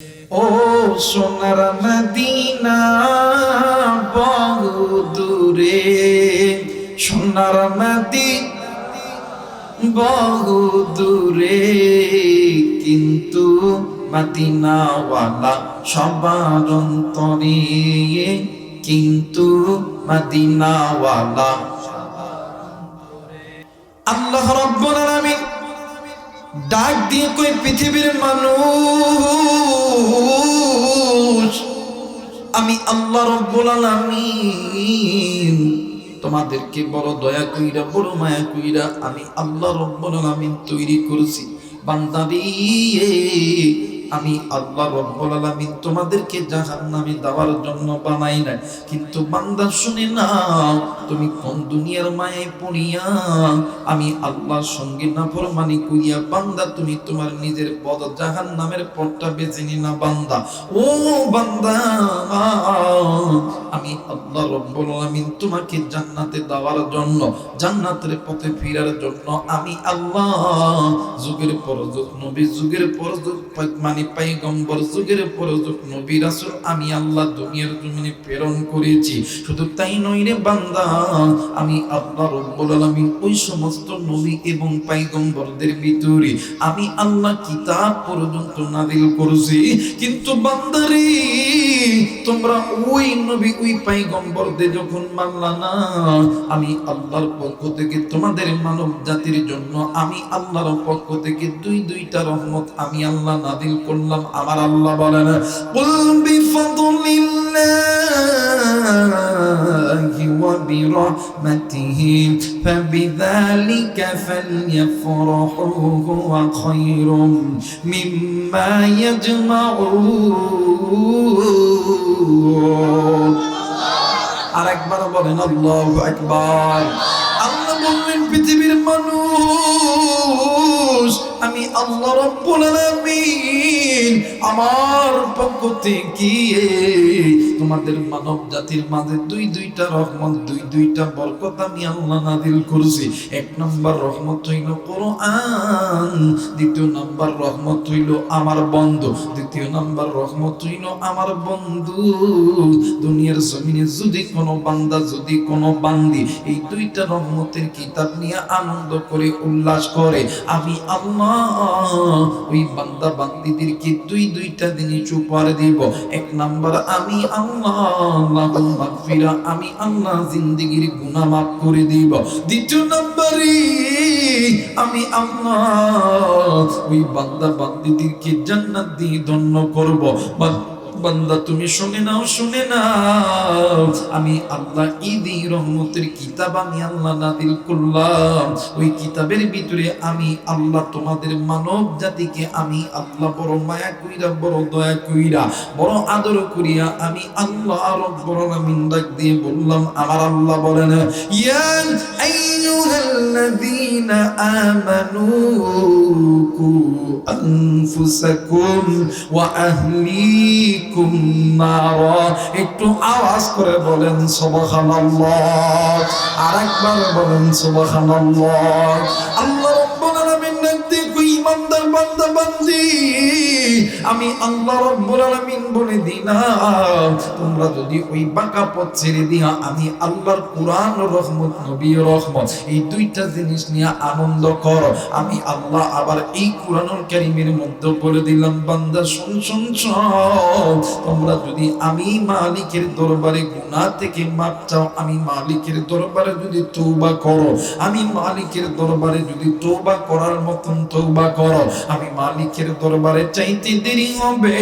ও সোনার মদিনা বহু দূরে, সোনার মদিনা বহু দূরে, কিন্তু মদিনাওয়ালা সবার অন্তরে, কিন্তু মদিনাওয়ালা। আল্লাহ রাব্বুল আলামিন ডাক দিয়ে কই পৃথিবীর মানুষ, আমি আল্লাহ রাব্বুল আলামিন তোমাদেরকে বড় দয়া কইরা বড় মায়া কইরা আমি আল্লাহ রাব্বুল আলামিন তৈরি করেছি। বান্দারে, আমি আল্লাহ রাব্বুল আলামিন তোমাদেরকে জাহান্নামে দেওয়ার জন্য বানাই নাই। কিন্তু বান্দা শুনে নাও, তুমি কোন দুনিয়ার মায়ায় পড়িয়া আমি আল্লাহর সঙ্গে নাফরমানি করিয়া বান্দা তুমি তোমার নিজের পদ জাহান্নামের পথটা বেছে নি না বান্দা। ও বান্দা, আমি আল্লাহ রাব্বুল আলামিন তোমাকে জান্নাতে দেওয়ার জন্য, জান্নাতের পথে ফেরার জন্য আমি আল্লাহ যুগের পর যুগ নবী, যুগের পর যুগ পয়গম্বর, যুগের পর যুগ নবী রাসূল আমি আল্লাহ দুনিয়ার জমিনে প্রেরণ করেছি। শুধু তাই নয় রে বান্দা, আমি আল্লাহ রাব্বুল আলামিন ওই সমস্ত নবী এবং পয়গম্বরদের ভিতরে আমি আল্লাহ কিতাব পর্যন্ত নাযিল করেছি। কিন্তু বান্দারে, তোমরা ওই নবী ওই পয়গম্বরদের যখন মানলা না, আমি আল্লাহর পক্ষ থেকে তোমাদের মানব জাতির জন্য আমি আল্লাহর পক্ষ থেকে দুইটা রহমত আমি আল্লাহ নাযিল করলাম। আমার আল্লাহ বলেন, কুল বিফাদলিল্লাহি ওয়া বিরহমাতিহি ফাবিযালিকা ফালইফরাহু হুয়া খায়রুম মিম্মা ইয়াজমাউন। আরেকবার বলেন আল্লাহু আকবার। আল্লাহ বললেন, পৃথিবীর মানুষ, আমি আল্লাহ রাব্বুল আলামিন আমার পক্ষ থেকে তোমাদের মানব জাতির মাঝে দুইটা রহমত, দুইটা বরকত আমি আল্লাহ নাযিল করেছি। এক নাম্বার রহমত হইল কোরআন, দ্বিতীয় নাম্বার রহমত হইল আমার বন্ধু, দ্বিতীয় নাম্বার রহমত হইল আমার বন্ধু দুনিয়ার জমিনে যদি কোনো বান্দা, যদি কোনো বান্দি এই দুইটা রহমতের কিতাব নিয়ে আনন্দ করে উল্লাস করে, আমি আল্লাহ ওই বান্দা বান্দিদেরকে দুইটা জিনিস উপহার দিব। এক নাম্বার আমি আল্লাহ লাহুল মাগফিরা, আমি আল্লাহ জিন্দেগির গুনাহ মাফ করে দিব। দ্বিতীয় নাম্বারে আমি আল্লাহ ওই বান্দা বান্দিদেরকে জান্নাত দিয়ে ধন্য করব। বান্দা তুমি শুনে নাও, শুনে নাও, আমি আল্লাহ ঈদই রহমতের কিতাব আমি আল্লাহ নাযিল করলাম। ওই কিতাবের ভিতরে আমি আল্লাহ তোমাদের মানব জাতিকে আমি আল্লাহ বড় মায়া কইরা, বড় দয়া কইরা, বড় আদর করিয়া আমি আল্লাহ রাব্বুল আলামিন ডাক দিয়ে বললাম। আমার আল্লাহ বলেন, ইয়া আইয়ুহাল্লাযীনা আমানু কু আনফুসাকুম ওয়া আহলিকুম নারা। একটু আওয়াজ করে বলেন সুবহানাল্লাহ, আরেকবার বলেন সুবহানাল্লাহ। আল্লাহ রাব্বুল আলামিন ডাকতে কই, ইমানদার বান্দা বান্দি, আমি আল্লাহ রাব্বুল আলামিন বলে দিলাম, তোমরা যদি ওই বাঁকা পথ ছেড়ে দিয়া আমি আল্লাহর কোরআন রহমত, নবী রহমত এই দুইটা জিনিস নিয়ে আনন্দ করো, আমি আল্লাহ আবার এই কোরআনুল কারীমের মধ্যে বলে দিলাম, বান্দা শুন শুন শুন, তোমরা যদি আমি মালিকের দরবারে গুনাহ থেকে মাপ চাও, আমি মালিকের দরবারে যদি তওবা করো, আমি মালিকের দরবারে যদি তওবা করার মতন তওবা করো, আমি মালিকের দরবারে চাইতে দেরি হবে,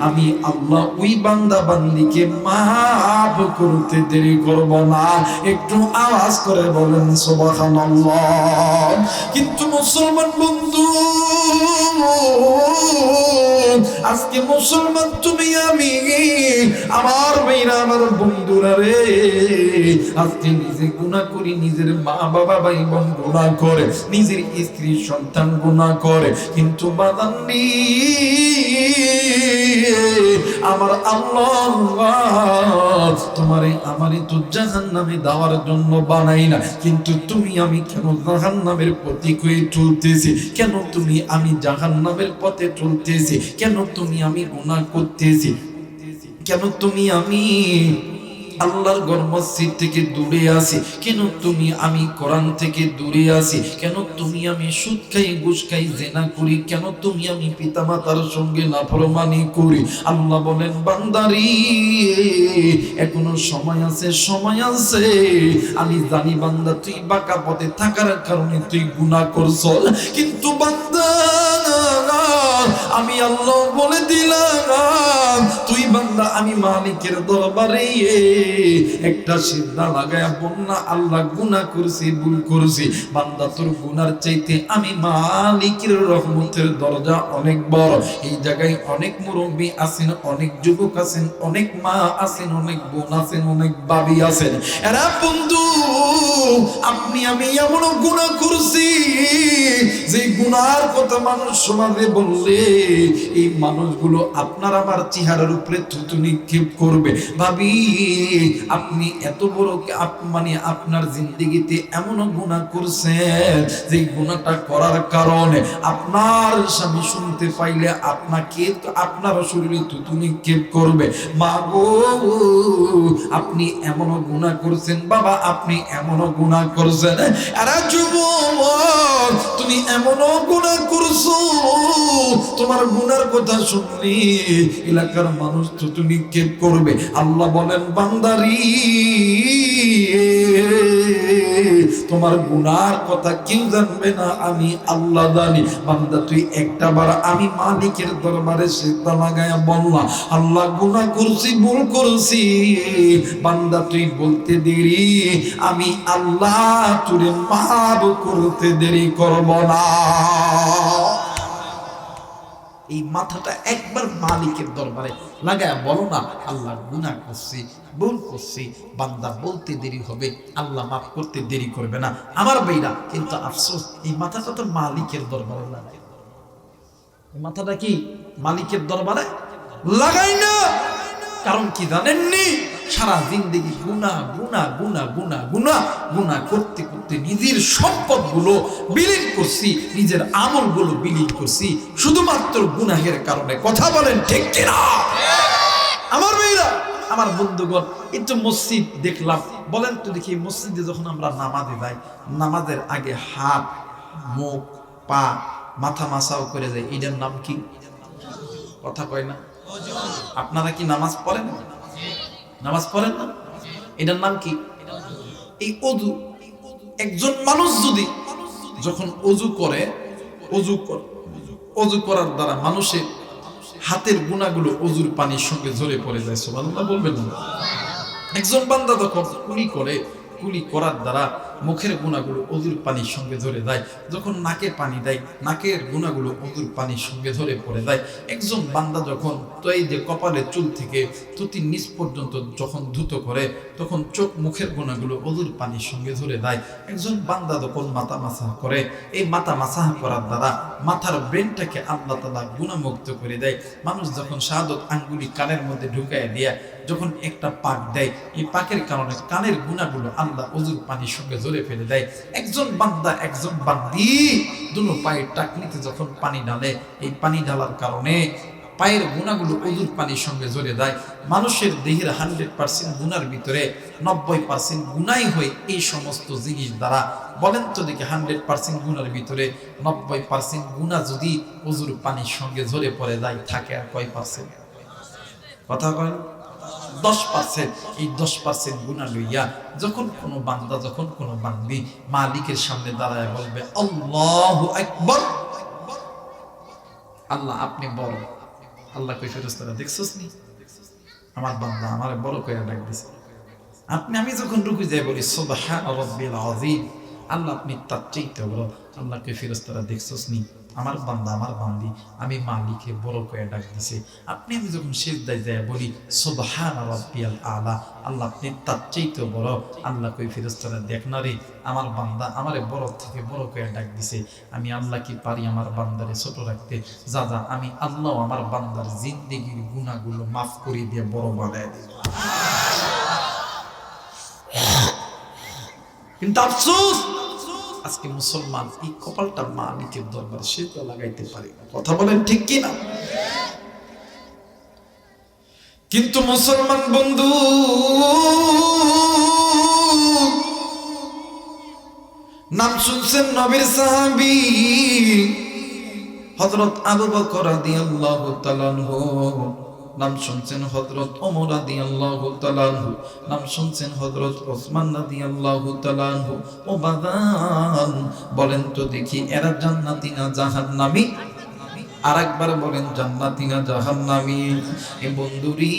আমি আল্লাহ ওই বান্দা বান্দিকে মাফ করতে দেরি করব না। একটু আওয়াজ করে বলেন সুবহানাল্লাহ। কিন্তু মুসলমান বন্ধু, আজকে মুসলমান তুমি আমি, আমার ভাইরা, আমার বন্ধুরা রে, আজকে নিজে গুনাহ করি, নিজের মা বাবা ভাই বোন গুনাহ করে, নিজের স্ত্রী সন্তান গুনাহ করে, কিন্তু বাদান্নি আমার আল্লাহ, তোমারে আমারে তো জাহান্নামে দেওয়ার জন্য বানাই না, কিন্তু তুমি আমি কেন জাহান্নামের প্রতীক হয়ে চলতেছি? কেন তুমি আমি জাহান্নামের পথে চলতেছি? কেন তুমি আমি গুনাহ করতেছি? কেন তুমি আমি আল্লাহর ঘর মসজিদ থেকে দূরে আছি? কেন তুমি আমি কোরআন থেকে দূরে আছি? কেন তুমি আমি সুদ খাই, ঘুষ খাই, জেনা করি? কেন তুমি আমি পিতামাতার সঙ্গে নাফরমানি করি? আল্লাহ বলেন, বান্দারি এখনো সময় আছে, সময় আছে। আমি জানি বান্দা তুই বাঁকা পথে থাকার কারণে তুই গুনাহ করছ, কিন্তু বান্দা আমি আল্লাহ বলে দিলাম, তুই বান্দা আমি মালিকের দরবারে একটা সিজদা লাগায়া বন্যা, আল্লাহ গুনাহ করছি, ভুল করছি। বান্দা তোর গুনার চাইতে আমি মালিকের রহমতের দরজা অনেক বড়। এই জায়গায় অনেক মুরব্বী আছেন, অনেক যুবক আছেন, অনেক মা আছেন, অনেক বোন আছেন, অনেক ভাবি আছেন। এরা বন্ধু, আপনি আমি এমন গুনাহ করছি যে গুনার কথা মানুষ সমাজে বললে এই মানুষগুলো আপনার আমার চেহারার উপরে থুতু নিক্ষেপ করবে। ভাবি, আপনি এত বড় মানে আপনার জিন্দেগিতে এমন গুনাহ করছেন যে গুনাহটা করার কারণে আপনার স্বামী শুনতে পাইলে আপনাকে আপনার শরীরে থুতু নিক্ষেপ করবে। মা গো, আপনি এমন গুনাহ করছেন, বাবা আপনি এমন গুনাহ করছেন। আরে যুবক, তুমি এমন গুনাহ করছো, তোমার গুনার কথা শুনলি এলাকার মানুষ থুতু নিক্ষেপ করবে। আল্লাহ বলেন, বান্দারি তোমার গুনার কথা কেউ জানবে না, আমি আল্লাহ জানি। বান্দা তুই একটা বার আমি মালিকের দরবারে সিজদা লাগায়া বললাম, আল্লাহ গুনাহ করছি, ভুল করছি। বান্দা তুই বলতে দেরি, আমি আল্লাহ তোরে মাফ করতে দেরি করব না। এই মাথাটা একবার মালিকের দরবারে লাগায় বলো না, আল্লাহ গুনাহ করছি, ভুল করছি। বান্দা বলতে দেরি হবে, আল্লাহ মাফ করতে দেরি করবে না। আমার ভাইরা, কিন্তু আফসোস এই মাথাটা তো মালিকের দরবারে লাগাই। এই মাথাটা কি মালিকের দরবারে লাগাই না? কারণ কি জানেননি? সারা জিন্দেগি গুনাহ গুনাহ গুনাহ গুনাহ গুনাহ গুনাহ করতে করতে নিজের সম্পদগুলো বিলীন করছি, নিজের আমলগুলো বিলীন করছি শুধুমাত্র গুনাহের কারণে। কথা বলেন ঠিক কিনা? আমার মেয়েরা, আমার বন্ধুগণ, একটু মসজিদ দেখলাম, বলেন তো দেখি, মসজিদে যখন আমরা নামাজে যাই, নামাজের আগে হাত, মুখ, পা, মাথা মাসাও করে যাই, এটার নাম কি? কথা কয় না? আপনারা কি নামাজ পড়েন? নামাজ পড়েন না? এটার নাম কি? এই ওযু। একজন মানুষ যদি যখন ওযু করে, ওযু করার দ্বারা মানুষের হাতের গুনাহগুলো ওযুর পানির সঙ্গে ঝরে পড়ে যায়। সুবহানাল্লাহ বলবেন না? একজন বান্দা যখন কুলি করে, কুলি করার দ্বারা মুখের গুনাহগুলো ওযুর পানির সঙ্গে ধরে যায়। যখন নাকে পানি দেয়, নাকের গুনাহগুলো ওযুর পানির সঙ্গে ধরে পড়ে যায়। একজন বান্দা যখন তো এই যে কপালের চুল থেকে থুতির নিচ পর্যন্ত যখন ধুত করে, তখন চোখ মুখের গুনাহগুলো ওযুর পানির সঙ্গে ধরে দেয়। একজন বান্দা যখন মাথা মাসাহ করে, এই মাথা মাসাহ করার দ্বারা মাথার ব্রেনটাকে আল্লাহ তাআলা গুনাহমুক্ত করে দেয়। মানুষ যখন শাহাদত আঙ্গুলি কানের মধ্যে ঢুকায় দিয়ে যখন একটা পাক দেয়, এই পাকের কারণে কানের গুনাহগুলো আল্লাহ ওযুর পানির সঙ্গে ঝরে ফেলে দেয়। একজন বান্দা, একজন বান্দি দুনো পায়ের টাকনিতে যখন পানি ঢালে, এই পানি ঢালার কারণে পায়ের গুনাহগুলো ওযুর পানির সঙ্গে ঝরে যায়। মানুষের দেহের 100% গুনার ভিতরে 90% গুনাই হয় এই সমস্ত জিনিস দ্বারা। বলেন তো দেখি, 100% গুনার ভিতরে 90% গুনাহ যদি ওযুর পানির সঙ্গে ঝরে পড়ে যায়, থাকে আর কয় পার্সেন্ট? কথা কয় 10%। এই 10% গুনাহ লইয়া যখন কোনো বান্দা, যখন কোনো বান্দি মালিকের সামনে দাঁড়ায় বলবে, আল্লাহু আকবার, আল্লাহ আপনি বড়। আল্লাহ কই, ফেরেশতারা দেখছস নি আমার বান্দা আমারে বড় কইরা ডাক দিছে। আমি যখন রুকু যাই বলি সুবহান রাব্বিল আযীম, আল্লাহ আপনি তার চাইতে বড়। আল্লাহ কই, ফেরেশতারা দেখছস নি আমার বান্দা আমার বান্দি আমি মালিকে বড় করে ডাক দিছে। আপনি আমি যখন সিজদায় যায় বলি সুবহান রাব্বিয়াল আলা, আল্লাহ আপনি তার চাইতে বড়। আল্লাহ কই ফেরেশতারা দেখ না রে, আমার বান্দা আমারে বড় থেকে বড় করে ডাক দিছে। আমি আল্লাহ কি পারি আমার বান্দারে ছোট রাখতে? যা যা, আমি আল্লাহ আমার বান্দার জিন্দেগির গুনাহগুলো মাফ করে দিয়ে বড় বানায় দেব। কিন্তু আফসোস, আজকে মুসলমান এই কপালটা মালিকের দরবারে সে তো লাগাইতে পারে না। কথা বলেন ঠিক কি না? কিন্তু মুসলমান বন্ধু, নাম শুনছেন নবীর সাহাবী হযরত আবু বকর রাদিয়াল্লাহু তাআলা আনহু, নাম শুনছেন হযরত ওমর রাদিয়াল্লাহু তাআলা আনহু, নাম শুনছেন হযরত ওসমান রাদিয়াল্লাহু তাআলা আনহু। ও বাদান, বলেন তো দেখি এরা জান্নাতি না জাহান্নামী? আরেকবার বলেন জান্নাতি না জাহান্নামী? এ বন্ধুরি,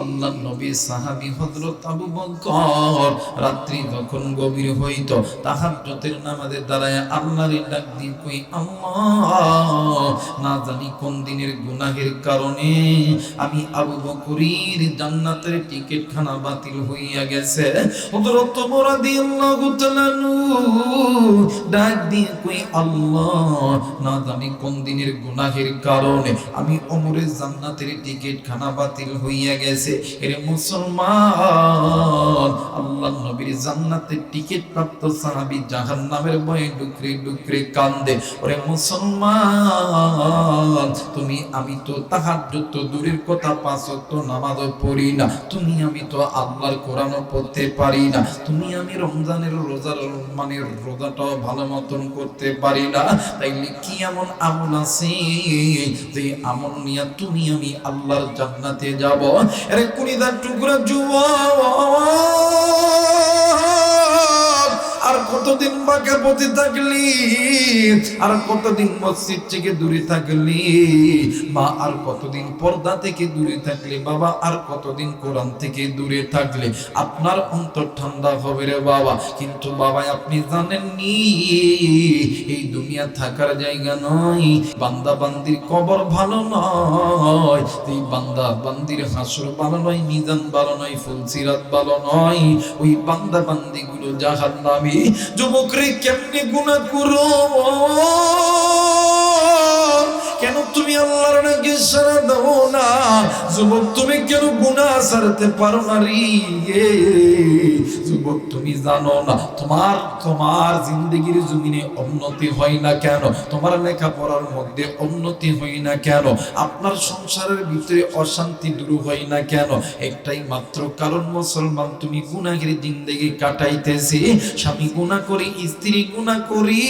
আল্লাহর নবী সাহাবী হযরত আবু বকর রাত্রি যখন গভীর হইত তাহাজ্জুদের নামাজে দাঁড়ায় আল্লাহরে ডাক দিয়ে কই, আল্লাহ না জানি কোন দিনের গুনাহের কারণে আমি আবু বকরের জান্নাতের টিকিট খানা বাতিল হইয়া গেছে। হযরত ওমর রাদিয়াল্লাহু তাআলা ডাক দিয়ে কই, আল্লাহ না জানি কোন দিনের গুনাহের কারণে আমি ওমরের জান্নাতের টিকিট খানা বাতিল হইয়া গেছে। এরে মুসলমান, আল্লাহর নবীর জান্নাতের টিকিট প্রাপ্ত সাহাবী জাহান্নামের ভয়ে ডুকরে ডুকরে কান্দে। ওরে মুসলমান, তুমি আমি তো তাহাজ্জুদ তো দূরের কথা, পাঁচ ওয়াক্ত নামাজও পড়ি না, তুমি আমি তো আল্লাহর কোরআনও পড়তে পারি না, তুমি আমি রমজানের রোজার রোজাটাও ভালো মতন করতে পারি না। তাইলে কি এমন আমল আছে যে আমল নিয়ে তুমি আমি আল্লাহর জান্নাতে যাব? আরে কুড়িদার টুকরা যুবক, আর কতদিন বাঁকা পথে থাকলি, আর কতদিন মসজিদ থেকে দূরে থাকলি, মা আর কতদিন পর্দা থেকে দূরে থাকলে, বাবা আর কতদিন কোরআন থেকে দূরে থাকলে আপনার অন্তর ঠান্ডা হবে রে বাবা। কিন্তু বাবা আপনি জানেননি এই দুনিয়া থাকার জায়গা নয়, বান্দা বান্দির কবর ভালো নয়, এই বান্দা বান্দির হাসর ভালো নয়, মিজান ভালো নয়, ফুলসিরাত ভালো নয়, ওই বান্দা বান্দি গুলো জাহান্নামী। যুবক রে কেমনে গুনাহ করো, কেন তুমি আল্লাহর নাকি সারা দাও না? যুবক তুমি কেন গুনাহ ছাড়তে পারো না রে? যুবক তুমি জানো না তোমার জিন্দেগির জমিনে উন্নতি হয় না কেন? তোমার লেখাপড়ার মধ্যে উন্নতি হয় না কেন? আপনার সংসারের ভিতরে অশান্তি দূর হয় না কেন? একটাই মাত্র কারণ, মুসলমান তুমি গুনাহের জিন্দেগি কাটাইতেছি। স্বামী গুনাহ করি, স্ত্রী গুনাহ করি,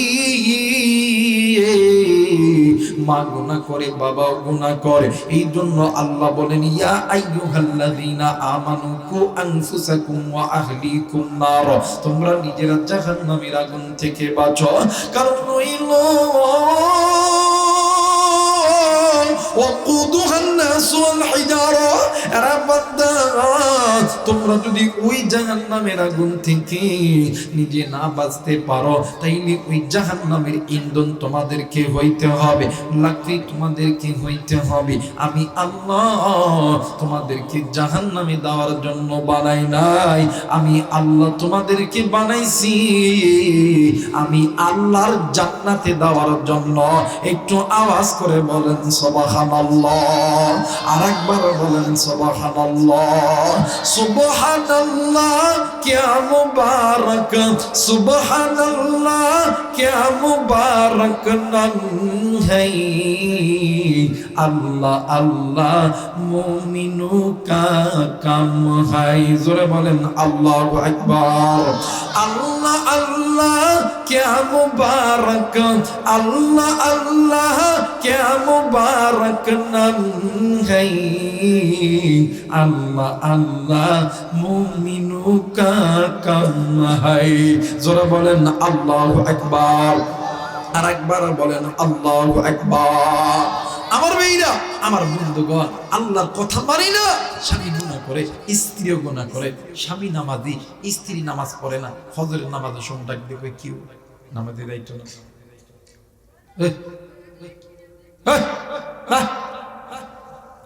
মা গুনাহ করে, বাবাও গুনাহ করে। এই জন্য আল্লাহ বলেন, ইয়া আইয়ুহাল্লাযীনা আমানু কু আনফুসাকুম ওয়া আহলিকুম নার, তোমরা নিজেরা জাহান্নামের আগুন থেকে বাঁচো। কারণ হইল তোমরা যদি ওই জাহান্নামের আগুন থেকে নিজে না বাঁচতে পারো, তাইলে ওই জাহান্নামের ইন্ধন তোমাদেরকে হইতে হবে, লাকড়ি তোমাদেরকে হইতে হবে। আমি আল্লাহ তোমাদেরকে জাহান্নামে দেওয়ার জন্য বানাই নাই, আমি আল্লাহ তোমাদেরকে বানাইছি আমি আল্লাহর জান্নাতে দেওয়ার জন্য। একটু আওয়াজ করে বলেন সুবহানাল্লাহ, আরেকবার বলেন সুবহানাল্লাহ। সুবহানাল্লাহ क्या मुबारक, सुबहानल्लाह क्या मुबारक नाम है, अल्लाह अल्लाह मोमिनों का काम है। जोरे बोलेन अल्लाहु अकबर। अल्लाह अल्लाह क्या मुबारक, अल्लाह अल्लाह क्या मुबारक नाम है, अल्लाह अल्लाह मोमिनों का काम है। जोरे बोलेन अल्लाहु अकबर, আর একবার বলেন আল্লাহু আকবার। আমার ভাইরা, আমার বন্ধুগণ, আল্লাহর কথা মানি না, স্বামী গুনাহ করে, স্ত্রীও গুনাহ করে। স্বামী নামাজি, স্ত্রী নামাজ পড়ে না, ফজরের নামাজে সময় ডাক দেবে, কেউ নামাজে যাইতো না।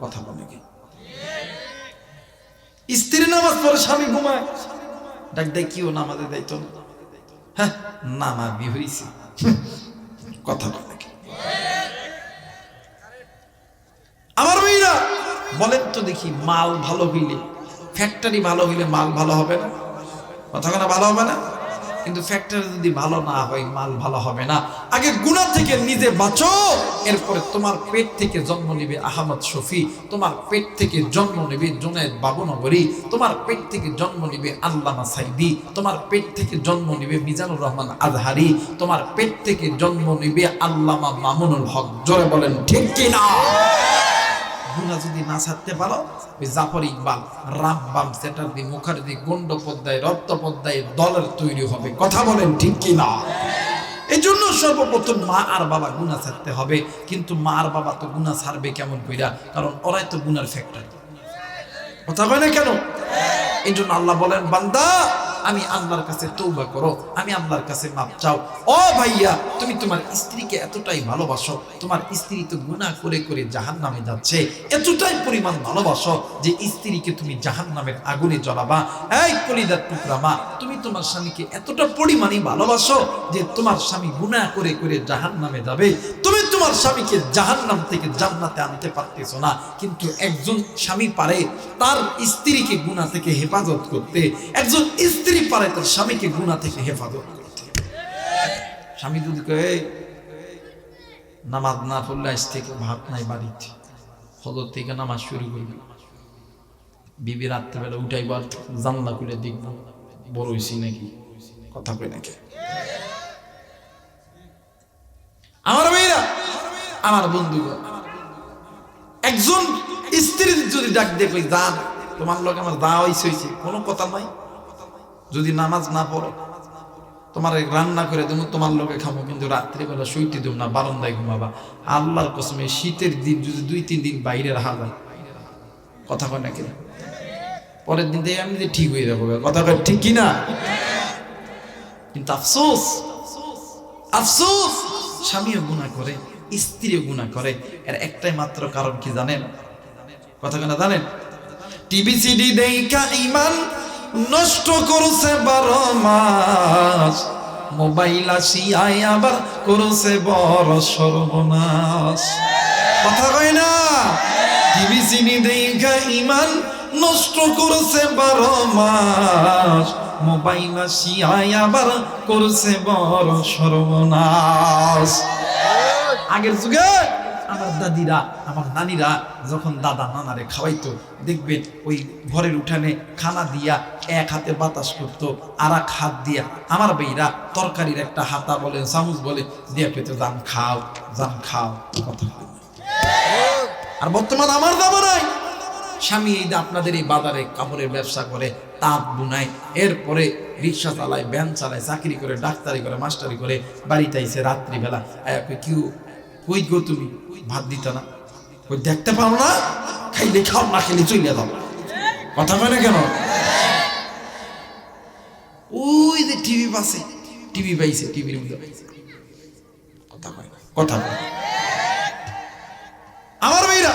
কথা বলে কি? স্ত্রী নামাজ পড়ে স্বামী ঘুমায়, ডাক দেয় কিও নামাজে যাইতো না, হ্যাঁ নামাজি হইছে। কথা বলে কি? আমার মেয়েরা বলেন তো দেখি, মাল ভালো হইলে, ফ্যাক্টরি ভালো হইলে মাল ভালো হবে না? কথা কেন ভালো হবে না? কিন্তু ফ্যাক্টরি যদি ভালো না হয় মাল ভালো হবে না। আগে গুনাহ থেকে নিজে বাঁচো, এরপরে তোমার পেট থেকে জন্ম নেবে আহমদ শফি, তোমার পেট থেকে জন্ম নেবে জুনায়েদ বাবুনগরী, তোমার পেট থেকে জন্ম নেবে আল্লামা সাইদি, তোমার পেট থেকে জন্ম নেবে মিজানুর রহমান আজহারি, তোমার পেট থেকে জন্ম নেবে আল্লামা মামুনুল হক। জোরে বলেন ঠিক কি না? গুনাহ যদি না ছাড়তে পারো, ওই জাফর ইকবাল, রাব্বাম, চ্যাটার্জি, মুখার্জি, গন্ডোপাধ্যায়, রত্তোপাধ্যায় দলের তৈরি হবে। কথা বলেন ঠিক কি না? এই জন্য সর্বপ্রথম মা আর বাবা গুনাহ ছাড়তে হবে। কিন্তু মা আর বাবা তো গুনাহ ছাড়বে কেমন কইরা? কারণ ওরাই তো গুনার ফ্যাক্টরি। কথা কয় না কেন? এই জন্য আল্লাহ বলেন, বান্দা আমি আল্লাহর কাছে তওবা করো, আমি আল্লাহর কাছে মাপ চাও। ও ভাইয়া, তুমি তোমার স্ত্রীকে এতটাই ভালোবাসো, তোমার স্ত্রী তো গুনাহ করে করে জাহান্নামে যাচ্ছে, এতটাই পরিমাণ ভালোবাসো যে স্ত্রীকে তুমি জাহান্নামের আগুনে জ্বালাবা। এই কলিজার টুকরা মা, তুমি তোমার স্বামীকে এতটা পরিমাণে ভালোবাসো যে তোমার স্বামী গুনাহ করে করে জাহান্নামে যাবে, তুমি তোমার স্বামীকে জাহান্নাম থেকে জান্নাতে আনতে পারতেছো না। কিন্তু একজন স্বামী পারে তার স্ত্রীকে গুনাহ থেকে হেফাজত করতে, একজন স্ত্রী পারে তার স্বামীকে গুনাহ থেকে হেফাজত করতে। স্বামী যদি কয় নামাজ না পড়লে আজ থেকে ভাত নাই বাড়িতে, ফজর থেকে নামাজ শুরু করবি, বিবি রাত্রেবেলা উঠাইবার জানলা খুলে দেখব বড় হইছি নাকি। কথা কই নাকি? আমার মেয়েরা, আমার বন্ধুগণ, একজন স্ত্রী যদি ডাক দিয়ে কই যান তোমার লোক আমার দা হইছে, কোনো কথা নাই। যদি নামাজ না পড়ো, তোমার রান্না করে দেবো, তোমার লোকে খাবো, কিন্তু রাত্রিবেলা শুইতে দেবো না, বারান্দায় ঘুমাবা। আল্লাহর কসমে শীতের দিন যদি 2-3 দিন বাইরে রাখা যায়, কথা কয় নাকি? পরের দিন থেকে আমি ঠিক হয়ে যাবো। কথা কয় ঠিক কিনা? কিন্তু আফসোস, আফসোস, স্বামীও গুনাহ করে, স্ত্রীও গুনাহ করে। এর একটাই মাত্র কারণ কি জানেন? কথা কেন জানেন? টিভি সিডি দেখা ঈমান নষ্ট করছে 12 মাস, মোবাইল আসিয়াই আবার করছে বড় সর্বনাশ। কথা কয় না? টিভি সিডি দেখা ঈমান নষ্ট করছে 12 মাস, মোবাইল আসিয়াই আবার করছে বড় সর্বনাশ। আগের যুগে আমার দাদিরা, আমার নানিরা যখন দাদা নানারে খাওয়াইতো, দেখবেন ওই ঘরের উঠানে খানা দিয়া এক হাতে বাতাস করতো, আর এক হাত দিয়া আমার বেইরা তরকারির একটা হাতা বলে চামচ বলে দিয়া পেতো, যান খাও, যান খাও। কথা। আর বর্তমান আমার দাবা নাই, স্বামী এই আপনাদের এই বাজারে কাপড়ের ব্যবসা করে, তাঁত বুনায়, এরপরে রিক্সা চালায়, ভ্যান চালায়, চাকরি করে, ডাক্তারি করে, মাস্টারি করে, বাড়িতে আইসে রাত্রিবেলা কেউ কই গো তুমি ভাত দিত না, ওই দেখতে পাও না, খাইলে খাও, না খেলে চলে যাও। কথা কয় না কেন? ওই যে টিভি পাশে, টিভি পাইছে, টিভির মধ্যে কথা কয় না, কথা কয়। আমার মেয়েরা,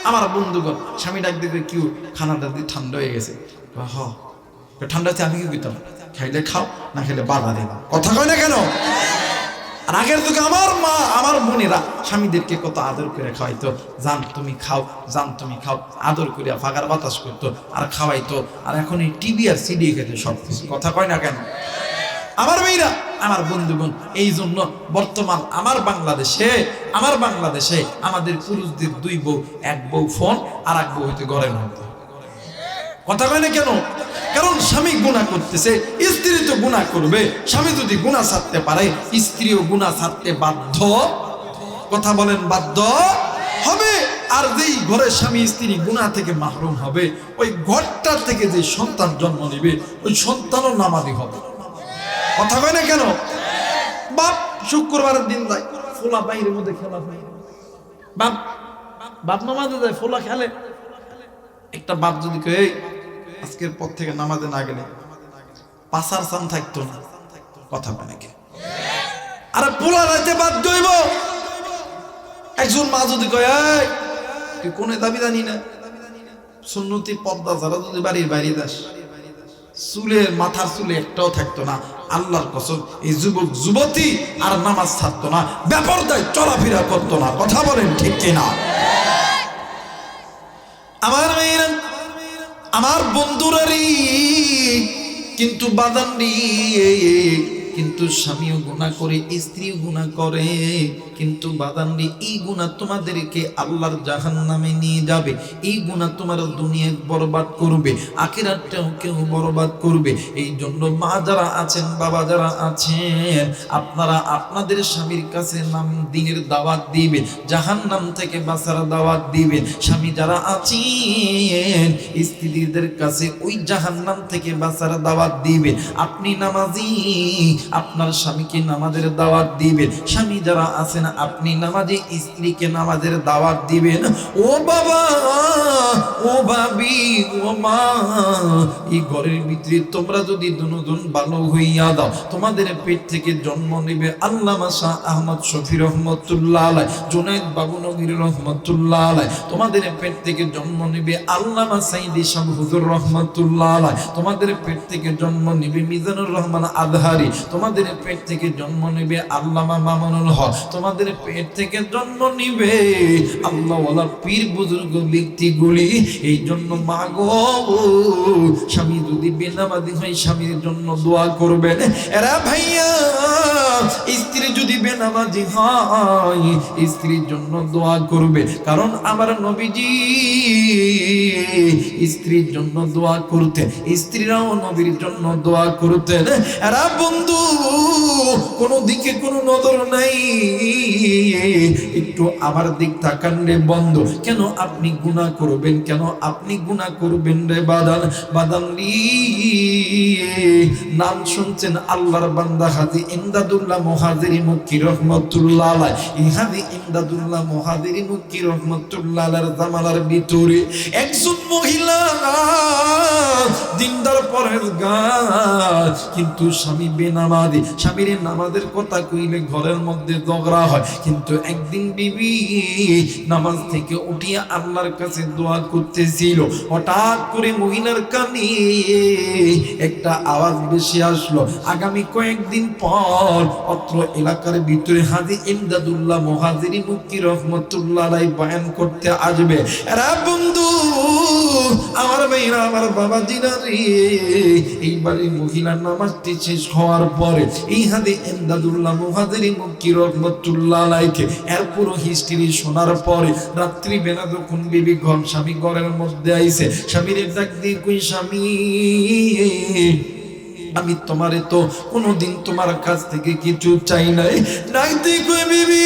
আমার বন্ধুগণ, স্বামী ডাক দিতে কেউ খানাটা দিয়ে ঠান্ডা হয়ে গেছে, হ ঠান্ডা হচ্ছে, আমি কি করতাম? খাইলে খাও, না খেলে বাধা দিলাম। কথা কয় না কেন? আর আগের যুগে আমার মা, আমার বোনেরা স্বামীদেরকে কত আদর করে খাওয়াইতো, জান তুমি খাও, জান তুমি খাও, আদর করে ফাঁকার বাতাস করতো আর খাওয়াইতো। আর এখন এই টিভি আর সিডি খেতে সব কিছু। কথা কয় না কেন? আমার মেয়েরা, আমার বন্ধুগণ, এই জন্য বর্তমান আমার বাংলাদেশে আমাদের পুরুষদের 2 বউ, 1 বউ ফোন আর 1 বউ হইতে ঘরের মধ্যে। কথা কয় না কেন? কারণ স্বামী গুনাহ করতেছে, স্ত্রী তো গুনাহ করবে। স্বামী যদি গুনাহ ছাড়তে পারে, স্ত্রীও গুনাহ ছাড়তে বাধ্য। কথা বলেন, বাধ্য হবে। আর যেই ঘরে স্বামী স্ত্রী গুনাহ থেকে মাহরুম হবে, ওই ঘরটা থেকে যে সন্তান জন্ম নেবে, ওই সন্তানও নামাজি হবে। কথা কয় না কেন? বাপ শুক্রবারের দিন যায়, ফোলা বাইরের মধ্যে খেলা হয়, বাপ বাপ নামাজে যায়, ফোলা খেলে। একটা বাপ যদি কয় আজকের পর থেকে নামাজে না গেলে পাসার চান থাকতো না। কথা কয় নাকি? আরে পোলা রাইতে বাধ্য হইব একজন মা যদি কয় এই তুই কোনে দাবি জানি না, সুন্নতি পর্দা ছাড়া যদি বাড়ির বাইরে যাস চুলের মাথার চুলে একটাও থাকতো না, আল্লাহর কসম এই যুবক যুবতী আর নামাজ ছাড়তো না, বেপরদায় চলাফেরা করতো না। কথা বলেন ঠিক কিনা? আমার মেয়েরা, আমার বন্ধুরারি, কিন্তু বাদান্ডি, কিন্তু স্বামীও গুনাহ করে, স্ত্রীও গুনাহ করে, কিন্তু বাদান্ডি এই গুনাহ তোমাদেরকে আল্লাহর জাহান্নামে নিয়ে যাবে। এই গুনাহ তোমার দুনিয়ায় বরবাদ করবে, আখিরাতটাও কেউ বরবাদ করবে। এই জন্য মা যারা আছেন, বাবা যারা আছেন, আপনারা আপনাদের স্বামীর কাছে নাম দিনের দাওয়াত দিবেন, জাহান্নাম থেকে বাঁচার দাওয়াত দিবেন। স্বামী যারা আছেন, স্ত্রীদের কাছে ওই জাহান্নাম থেকে বাঁচার দাওয়াত দিবেন। আপনি নামাজি, আপনার স্বামীকে নামাজের দাওয়াত দিবেন। স্বামী যারা আছেন, আপনি নামাজি, স্ত্রীকে নামাজের দাওয়াত দিবেন। ও বাবা, ও ভাবি, ও মা, এই ঘরের ভিতরে তোমরা যদি দুজন ভালো হইয়া দাও, তোমাদের পেট থেকে জন্ম নেবে আল্লামা শাহ আহমদ শফি রহমতুল্লাহ আলাইহি, জুনায়েদ বাবু নগরী রহমতুল্লাহ আলাইহি। তোমাদের পেট থেকে জন্ম নেবে আল্লামা সাইদি শাহ হুজুর রহমতুল্লাহ আলাইহি। তোমাদের পেট থেকে জন্ম নেবে মিজানুর রহমান আদহারি। তোমাদের পেট থেকে জন্ম নেবে আল্লামা মামুনুল হক। তোমাদের পেট থেকে জন্ম নিবে আল্লাহওয়ালা পীর বুজুর্গ ব্যক্তিগুলি। এই জন্য মা গো, স্বামী যদি বেনামাজি হয় স্বামীর জন্য দোয়া করবেন। এরা ভাইয়া, স্ত্রী যদি বেনামাজি হয় স্ত্রীর জন্য দোয়া করবে, কারণ আমার নবীজি স্ত্রীর জন্য দোয়া করতেন, স্ত্রীরাও নবীর জন্য দোয়া করতেন। এরা বন্ধু, কোনো দিকে কোনো নজর নাই, একটু আমার দিক তাকান রে বন্ধু। কেন আপনি গুনাহ করবেন? কেন আপনি গুনাহ করবেন রে বাদান? বাদানলি নাম শুনছেন আল্লাহর বান্দা হাজী ইমদাদুল্লাহ মুহাজিরি মক্কি রহমাতুল্লাহ আলাইহি। এই হাজী ইমদাদুল্লাহ মুহাজিরি মক্কি রহমাতুল্লাহ আলাইহির জামানার ভিতরে একজন মহিলা দিনদার পরহেজগার, কিন্তু স্বামী বেনামাজি। স্বামীর নামাজের কথা কইলে ঘরের মধ্যে ঝগড়া হয়, কিন্তু একদিন বিবি নামাজ থেকে উঠিয়া আল্লাহর কাছে দোয়া করতেছিল। হঠাৎ করে মহিলার কানে একটা আওয়াজ বেশি আসলো। আগামী কয়েকদিন পর অত্র এলাকার ভিতরে হাজী ইমদাদুল্লাহ মুহাজিরি মক্কি রহমাতুল্লাহ আলাইহি বয়ান করতে আসবে। এরা বন্ধু, আমার ভাইরা, আমার বাবা জিনারি, এইবারে মহিলার নামাজটি শেষ হওয়ার পরে এই হাজী ইমদাদুল্লাহ মুহাজিরি মক্কি রহমাতুল্লাহ আলাইহি এর পুরো হিস্ট্রি শোনার পরে রাত্রি বেলা যখন বিবি ঘর স্বামী ঘরের মধ্যে আইছে, স্বামীর ডাক দিয়ে কই, স্বামী আমি তোমারে তো কোনোদিন তোমার কাছ থেকে কিছু চাই নাই। ডাক দিয়ে কই, বিবি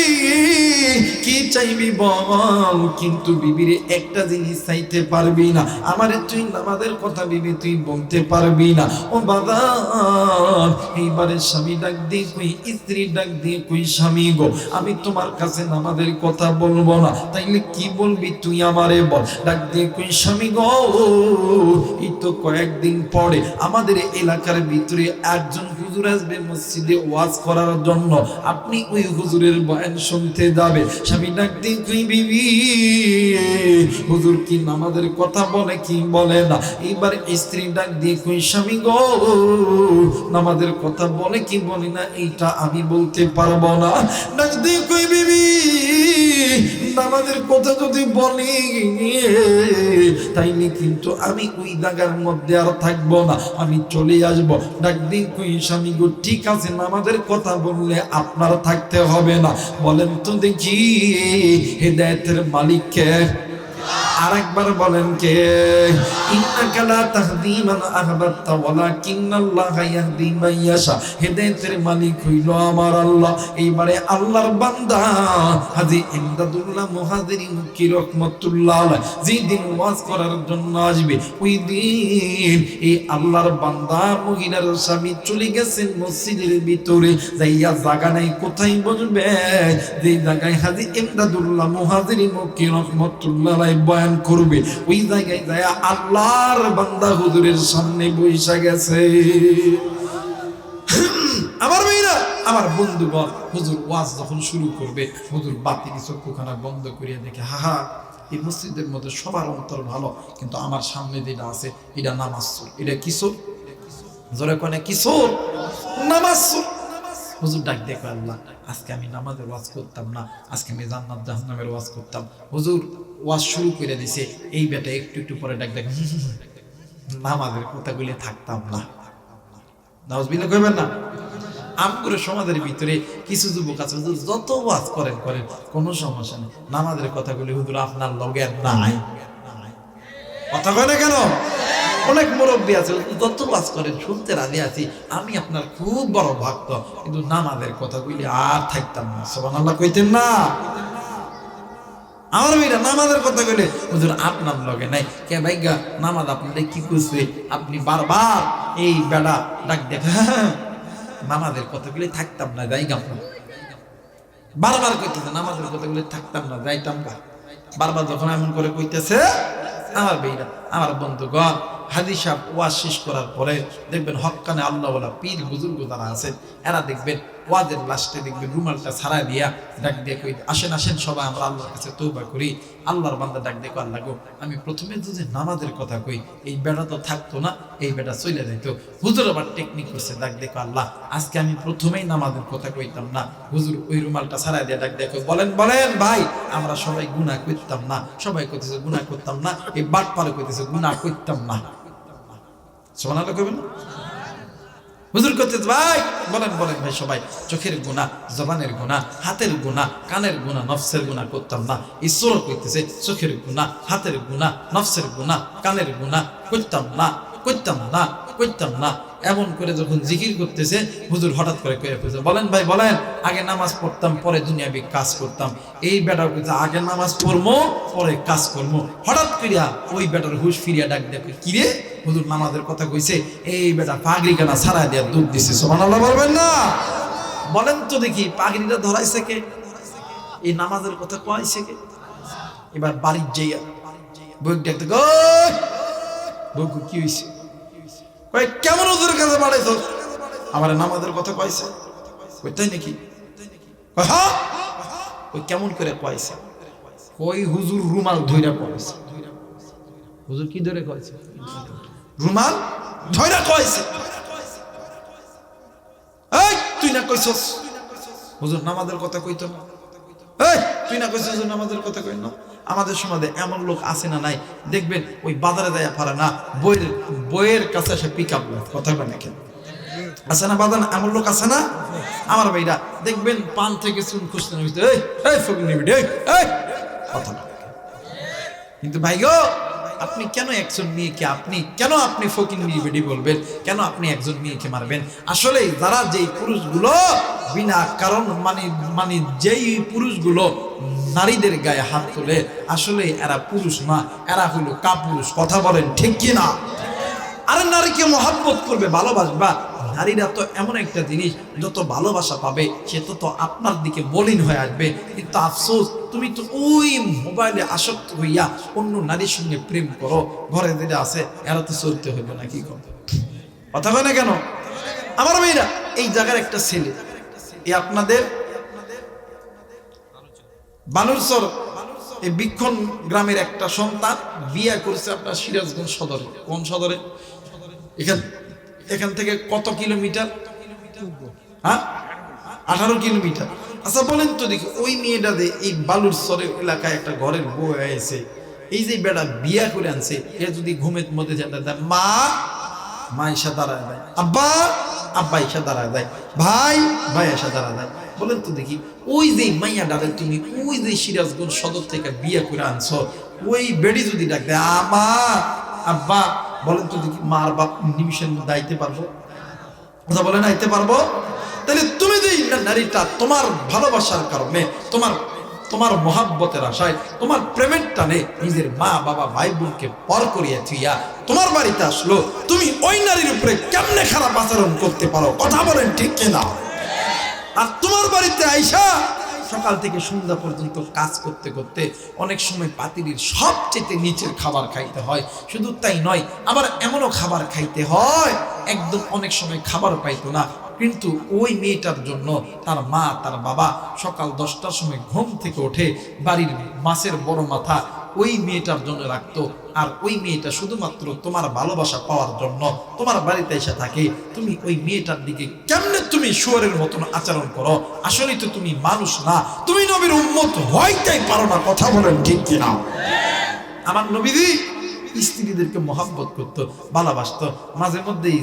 কি চাইবি বল, কিন্তু বিবিরে একটা জিনিস চাইতে পারবি না, আমারে তুই নামাজের কথা বিবি তুই বলতে পারবি না। ও বাবা, এইবারে স্বামী ডাক দিয়ে কই, স্ত্রী ডাক দিয়ে কই, স্বামী গো আমি তোমার কাছে নামাজের কথা বলবো না, তাইলে কি বলবি তুই আমারে বল। ডাক দিয়ে কই, স্বামী গো এই তো কয়েকদিন পরে আমাদের এলাকার ভিতরে একজন হুজুর আসবে মসজিদে ওয়াজ করার জন্য, আপনি ওই হুজুরের বয়ান শুনতে যাবে। স্বামী ডাক দিয়ে কই, বিবি হুজুর কি নামাজের কথা বলে কি বলে না? এইবার স্ত্রী ডাক দিয়ে কই, স্বামী গো নামাজের কথা বলে কি বলে না এইটা আমি বলতে পারবো না। ডাক দিয়ে কই, বিবি নামাজের কথা যদি বলি তাইলে কিন্তু আমি ওই জায়গার মধ্যে আর থাকবো না, আমি চলে আসবো। ডাক দিয়ে কই, স্বামী গো ঠিক আছে নামাজের কথা বললে আপনার থাকতে হবে না। বলেন তো দেখি হেদায়েতের মালিক কে? আরেকবার বলেন কে? ইন্নাকা লা তাহদি মান আহবাবতা ওয়ালাকিন্নাল্লাহা ইয়াহদি মান ইয়াশা। হেদায়েতের মালিক হইল আমার আল্লাহ। এইবারে আল্লাহর বান্দা হাজী ইমদাদুল্লাহ মুহাজিরি মক্কি রহমাতুল্লাহ আলাইহি যেদিন ওয়াজ করার জন্য আসবে, ওই দিন এই আল্লাহর বান্দা মহিলার স্বামী চলে গেছেন মসজিদের ভিতরে, যাইয়া জায়গা নাই কোথায় বসবে, যে জায়গায় হাজী ইমদাদুল্লাহ মুহাজিরি মক্কি রহমাতুল্লাহ আলাইহি বয়ান করবে, ওই জায়গায় যায় আল্লাহর বান্দা হুজুরের সামনে বইসা গেছে। আমার মেয়েরা, আমার বন্ধুগণ হুজুর ওয়াজ যখন শুরু করবে, হুজুর বাতিল চক্ষুখানা বন্ধ করিয়া দেখে হা এই মসজিদের মধ্যে সবার অন্তর ভালো, কিন্তু আমার সামনে যেটা আছে এটা নামাজ চোর। এটা কিশোর, জোরে কোনে কিশোর, নামাজ চোর। হুজুর ডাক দেখো, আল্লাহ আজকে আমি নামাজের ওয়াজ করতাম না, আজকে আমি জান্নাত জাহান্নামের ওয়াজ করতাম। হুজুর ওয়াজ শুরু করে দিছে, এই বেটা একটু একটু পরে ডাক দেখো, নামাজের কথাগুলি থাকতাম না। নাউজুবিল্লাহ কইবেন না? আমগুলো সমাজের ভিতরে কিছু যুবক আছে, হুজুর যত ওয়াজ করেন কোনো সমস্যা নেই, নামাজের কথাগুলি হুজুর আপনার লগে নাই। কথা কয় না কেন? অনেক মুরব্বী আছে, যত ওয়াজ করেন শুনতে রাজি আছি, আমি আপনার খুব বড় ভক্ত, কিন্তু নামাজের কথাগুলি আর থাকতাম না। সুবহানাল্লাহ কইতেন না? আমার মেয়েরা নামাজের কথা কইলে হুজুর আপনার লগে নাই। কে ভাইগা নামাজ আপনাদের কি করছে? আপনি বারবার এই বেড়া ডাক দেখা নামাজের কথাগুলি থাকতাম না, যাই গাম বারবার কইতেছে, নামাজের কথাগুলি থাকতাম না, যাইতাম গা। বারবার যখন এমন করে কইতেছে, আমার বেইরা আমার বন্ধুগণ হাদিস সাহেব ওয়াজ শেষ করার পরে দেখবেন হক্কানে আল্লাহওয়ালা পীর বুজুর্গ যারা আছেন, এরা দেখবেন ওয়াজের লাস্টে দেখবেন রুমালটা ছাড়া দিয়া ডাক দিয়ে কই, আসেন আসেন সবাই আমরা আল্লাহর কাছে তওবা করি। আল্লাহর বান্দা ডাক দেখো, আল্লাহ গো আমি প্রথমে যদি নামাজের কথা কই, এই বেড়া তো থাকতো না, এই বেড়া চলে যাইতো। হুজুর আবার টেকনিক করছে, ডাক দেখো আল্লাহ আজকে আমি প্রথমেই নামাজের কথা কইতাম না। হুজুর ওই রুমালটা ছাড়া দিয়ে ডাক দেখো, বলেন বলেন ভাই আমরা সবাই গুনাহ করতাম না, সবাই কইতেছে গুনাহ করতাম না, এই বাট পারে কইতেছে গুনাহ করতাম না। সুবহানাল্লাহ কইবেন না? হুজুর কইতেছে ভাই বলেন বলেন ভাই সবাই চোখের গুনাহ, জবানের গুনাহ, হাতের গুনাহ, কানের গুনাহ, নফসের গুনাহ করতাম না। ঈশ্বর কইতেছে চোখের গুনাহ, হাতের গুনাহ, নফসের গুনাহ, কানের গুনাহ করতাম না, করতাম না, করতাম না। এমন করে যখন জিকির করতেছে, হুজুর হঠাৎ করে কয়ে ফেলছে, বলেন ভাই বলেন আগে নামাজ পড়তাম পরে দুনিয়াবি কাজ করতাম। এই বেটার কইছে আগে নামাজ পড়বো পরে কাজ করবো। হঠাৎ করিয়া ওই বেটার হুশ ফিরিয়া ডাক দেখে, কিরে হুজুর নামাজের কথা কইছে, এই বেটা পাগড়ি কানা ছাড়া দিয়া দুধ দিছে। সুবহানাল্লাহ বলবেন না? বলেন তো দেখি পাগড়িটা ধরাইছে কে? এই নামাজের কথা কইছে কে? এবার বাড়ির যাইয়া বই দেখতে গো বউ কি হইছে? কই কেমন হুজুরের কাছে বাড়াইছো? আমার নামাজের কথা কইছে। কই তাই নাকি? কই হ্যাঁ। কই কেমন করে কইছে? কই হুজুর রুমাল ধইরা কইছে। হুজুর কি ধরে কইছে? রুমাল ধইরা কইছে। এই তুই না কইছস হুজুর নামাজের কথা কইতো না? এই তুই না কইছস হুজুর নামাজের কথা কই না? আমাদের সমাজে এমন লোক আছে না নাই? দেখবেন ওই বাজারে যায় পারে না, বইয়ের কাছে এসে পিক আপ কথা কয় না কেন? আছে না বাজান? এমন লোক আছে না? আমার ভাইরা দেখবেন পান থেকে চুন খুঁজতে খুঁজতে এই ফকির নিবি এই কথা না। কিন্তু ভাই গো আপনি কেন একজন মেয়েকে আপনি ফকির নিবেডি বলবেন? কেন আপনি একজন মেয়েকে মারবেন? আসলে যারা যেই পুরুষগুলো বিনা কারণ মানে যেই পুরুষগুলো নারীদের গায়ে হাত তোলে, আসলে এরা পুরুষ না, এরা হলো কাপুরুষ। কথা বলেন ঠিক কি না? আরে নারীকে মহব্বত করবে, ভালোবাসবা। নারীরা তো এমন একটা জিনিস, যত ভালোবাসা পাবে সে তত আপনার দিকে মলিন হয়ে আসবে। কিন্তু আফসোস তুমি তো ওই মোবাইলে আসক্ত হইয়া অন্য নারীর সঙ্গে প্রেম করো, ঘরে যেটা আছে এরা তো চলতে হইবে না। কি কথা কয় না কেন? আমার মেয়েরা এই জায়গার একটা ছেলে, এই আপনাদের বানুরচর এই বিক্ষণ গ্রামের একটা সন্তান বিয়ে করেছে আপনার সিরাজগঞ্জ সদরে। কোন সদরে? এখান থেকে কত কিলোমিটার? হ্যাঁ 18 কিলোমিটার। আচ্ছা বলেন তো দেখি ওই মেয়েটা যে এই বালুরচরের এলাকায় একটা ঘরের বউ হয়েছে, এই যে বেটা বিয়া করে আনছে, এ যদি ঘুমের মধ্যে দেয় মা এসে দাঁড়ায় দেয়, আব্বা এসে দাঁড়ায় দেয়, ভাই এসে দাঁড়ায় দেয়। বলেন তো দেখি ওই যে মাইয়া ডাকে তুমি ওই যে সিরাজগঞ্জ সদর থেকে বিয়ে করে আনছো, ওই বেডি যদি ডাক দেয় আব্বা, বলেন তো দেখি মার বাপ নিমিশের মধ্যে আইতে পারবো? কথা বলেন আইতে পারবো? তাহলে তুমি যে নারীটা তোমার ভালোবাসার কারণে, তোমার মহাব্বতের আশায়, তোমার প্রেমের টানে নিজের মা বাবা ভাই বোনকে পর করিয়া থুইয়া তোমার বাড়িতে আসলো, তুমি ওই নারীর উপরে কেমনে খারাপ আচরণ করতে পারো? কথা বলেন ঠিক কিনা? আর তোমার বাড়িতে আইসা সকাল থেকে সন্ধ্যা পর্যন্ত কাজ করতে করতে অনেক সময় পাতিলির সবচেয়ে নিচের খাবার খাইতে হয়। শুধু তাই নয়, আবার এমনও খাবার খাইতে হয় একদম অনেক সময় খাবার পাইতো না, কিন্তু ওই মেয়েটার জন্য তার মা তার বাবা সকাল 10টার সময় ঘুম থেকে উঠে বাড়ির মাছের বড় মাথা ওই মেয়েটার জন্য রাখতো। আর ওই মেয়েটা শুধুমাত্র তোমার ভালোবাসা পাওয়ার জন্য তোমার বাড়িতে এসে থাকে। তুমি ওই মেয়েটার দিকে কেমনে তুমি শুয়োরের মতন আচরণ করো? আসলে তো তুমি মানুষ না, তুমি নবীর উম্মত হইতেই পারো না। কথা বলেন ঠিক কিনা? আমার নবীজি স্ত্রীদেরকে মহাব্বত করতো, ভালোবাসতো। মাঝে মধ্যেই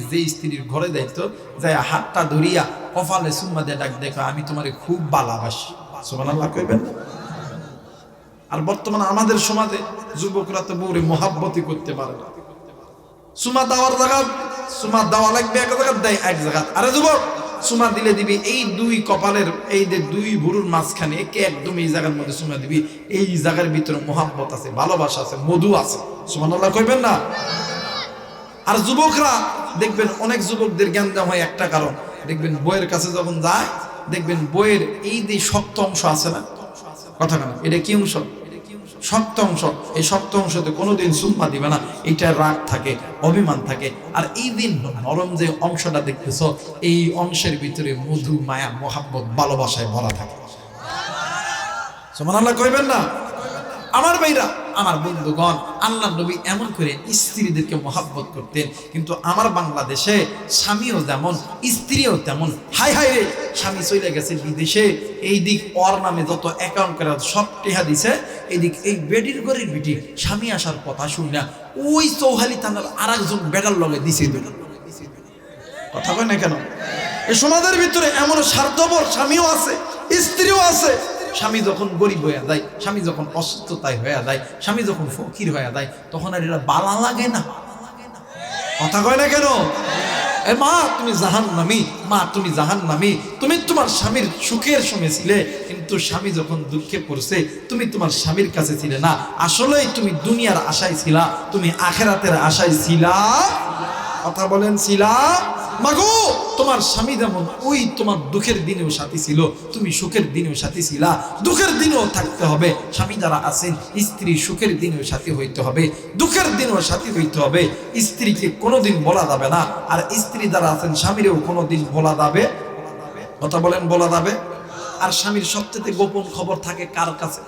যেই স্ত্রীর ঘরে যাইতো, যাই হাতটা ধরিয়া কপালে সুম্মা দিয়ে ডাক দেখো, আমি তোমারে খুব ভালোবাসি। সুবহানাল্লাহ কইবেন। আর বর্তমানে আমাদের সমাজে যুবকরা তো বউরে মহাব্বতই করতে পারে না। সুমা দেওয়ার জায়গা সুমা দেওয়া লাগবে এক জায়গা, দেয় এক জায়গা। আরে যুবক, সুমা দিলে দিবি এই দুই কপালের এই যে দুই ভুরুর মাঝখানে একে একদম এই জায়গার মধ্যে সুমা দিবি। এই জায়গার ভিতরে মহাব্বত আছে, ভালোবাসা আছে, মধু আছে। সুবহানাল্লাহ কইবেন না? আর যুবকরা দেখবেন, অনেক যুবকদের জ্ঞান হয় একটা কারণ, দেখবেন বইয়ের কাছে যখন যায়, দেখবেন বইয়ের এই যে শক্ত অংশ আছে না, কথা কেন, এটা কি অংশ? শক্ত অংশ। এই শক্ত অংশতে কোনোদিন সুম্মা দিবে না, এইটা রাগ থাকে, অভিমান থাকে। আর এই দিন নরম যে অংশটা দেখতেছ, এই অংশের ভিতরে মধু, মায়া, মহাব্বত, ভালোবাসায় ভরা থাকে। সুবহানাল্লাহ কইবেন না? আমার ভাইরা, আমার বন্ধুগণ, আল্লাহ নবী এমন করে স্ত্রীদেরকে মহাব্বত করতেন। কিন্তু আমার বাংলাদেশে স্বামীও যেমন স্ত্রীও তেমন। হাই হাই রে, স্বামী চলে গেছে বিদেশে, এই দিক ওর নামে যত অ্যাকাউন্ট করা সব টেহা দিছে, এইদিক এই বেডির ঘরের বেটি স্বামী আসার কথা শুনি না, ওই চৌহালি থানার আর একজন বেড়ার লগে দিছে দিল। কথা কয় না কেন? এই সমাজের ভিতরে এমন স্বার্থপর স্বামীও আছে, স্ত্রীও আছে। স্বামী যখন গরিব হয়ে যায়, স্বামী যখন অসুস্থতায় হয়ে যায়, স্বামী যখন ফকির হয়ে যায়, তখন আর এরা বালা লাগে না। কথা কয় না কেন? এ মা তুমি জাহান্নামী, মা তুমি জাহান্নামী। তুমি তোমার স্বামীর সুখের সময় ছিলে, কিন্তু স্বামী যখন দুঃখে পড়ছে তুমি তোমার স্বামীর কাছে ছিলে না। আসলেই তুমি দুনিয়ার আশায় ছিলা, তুমি আখিরাতের আশায় ছিলা। কথা বলেন, ছিলা? মাগো, তোমার স্বামী যেমন ওই তোমার দুঃখের দিনেও সাথী ছিল, তুমি সুখের দিনেও সাথী ছিলা। দুঃখের দিনেও থাকতে হবে। স্বামী যারা আছেন, স্ত্রী সুখের দিনেও সাথী হইতে হবে, দুঃখের দিনেও সাথী হইতে হবে। স্ত্রীকে কোনোদিন বলা যাবে না, আর স্ত্রী যারা আছেন স্বামীরেও কোনোদিন বলা যাবে। কথা বলেন, বলা যাবে। আর স্বামীর সবচেয়ে গোপন খবর থাকে কার কাছে?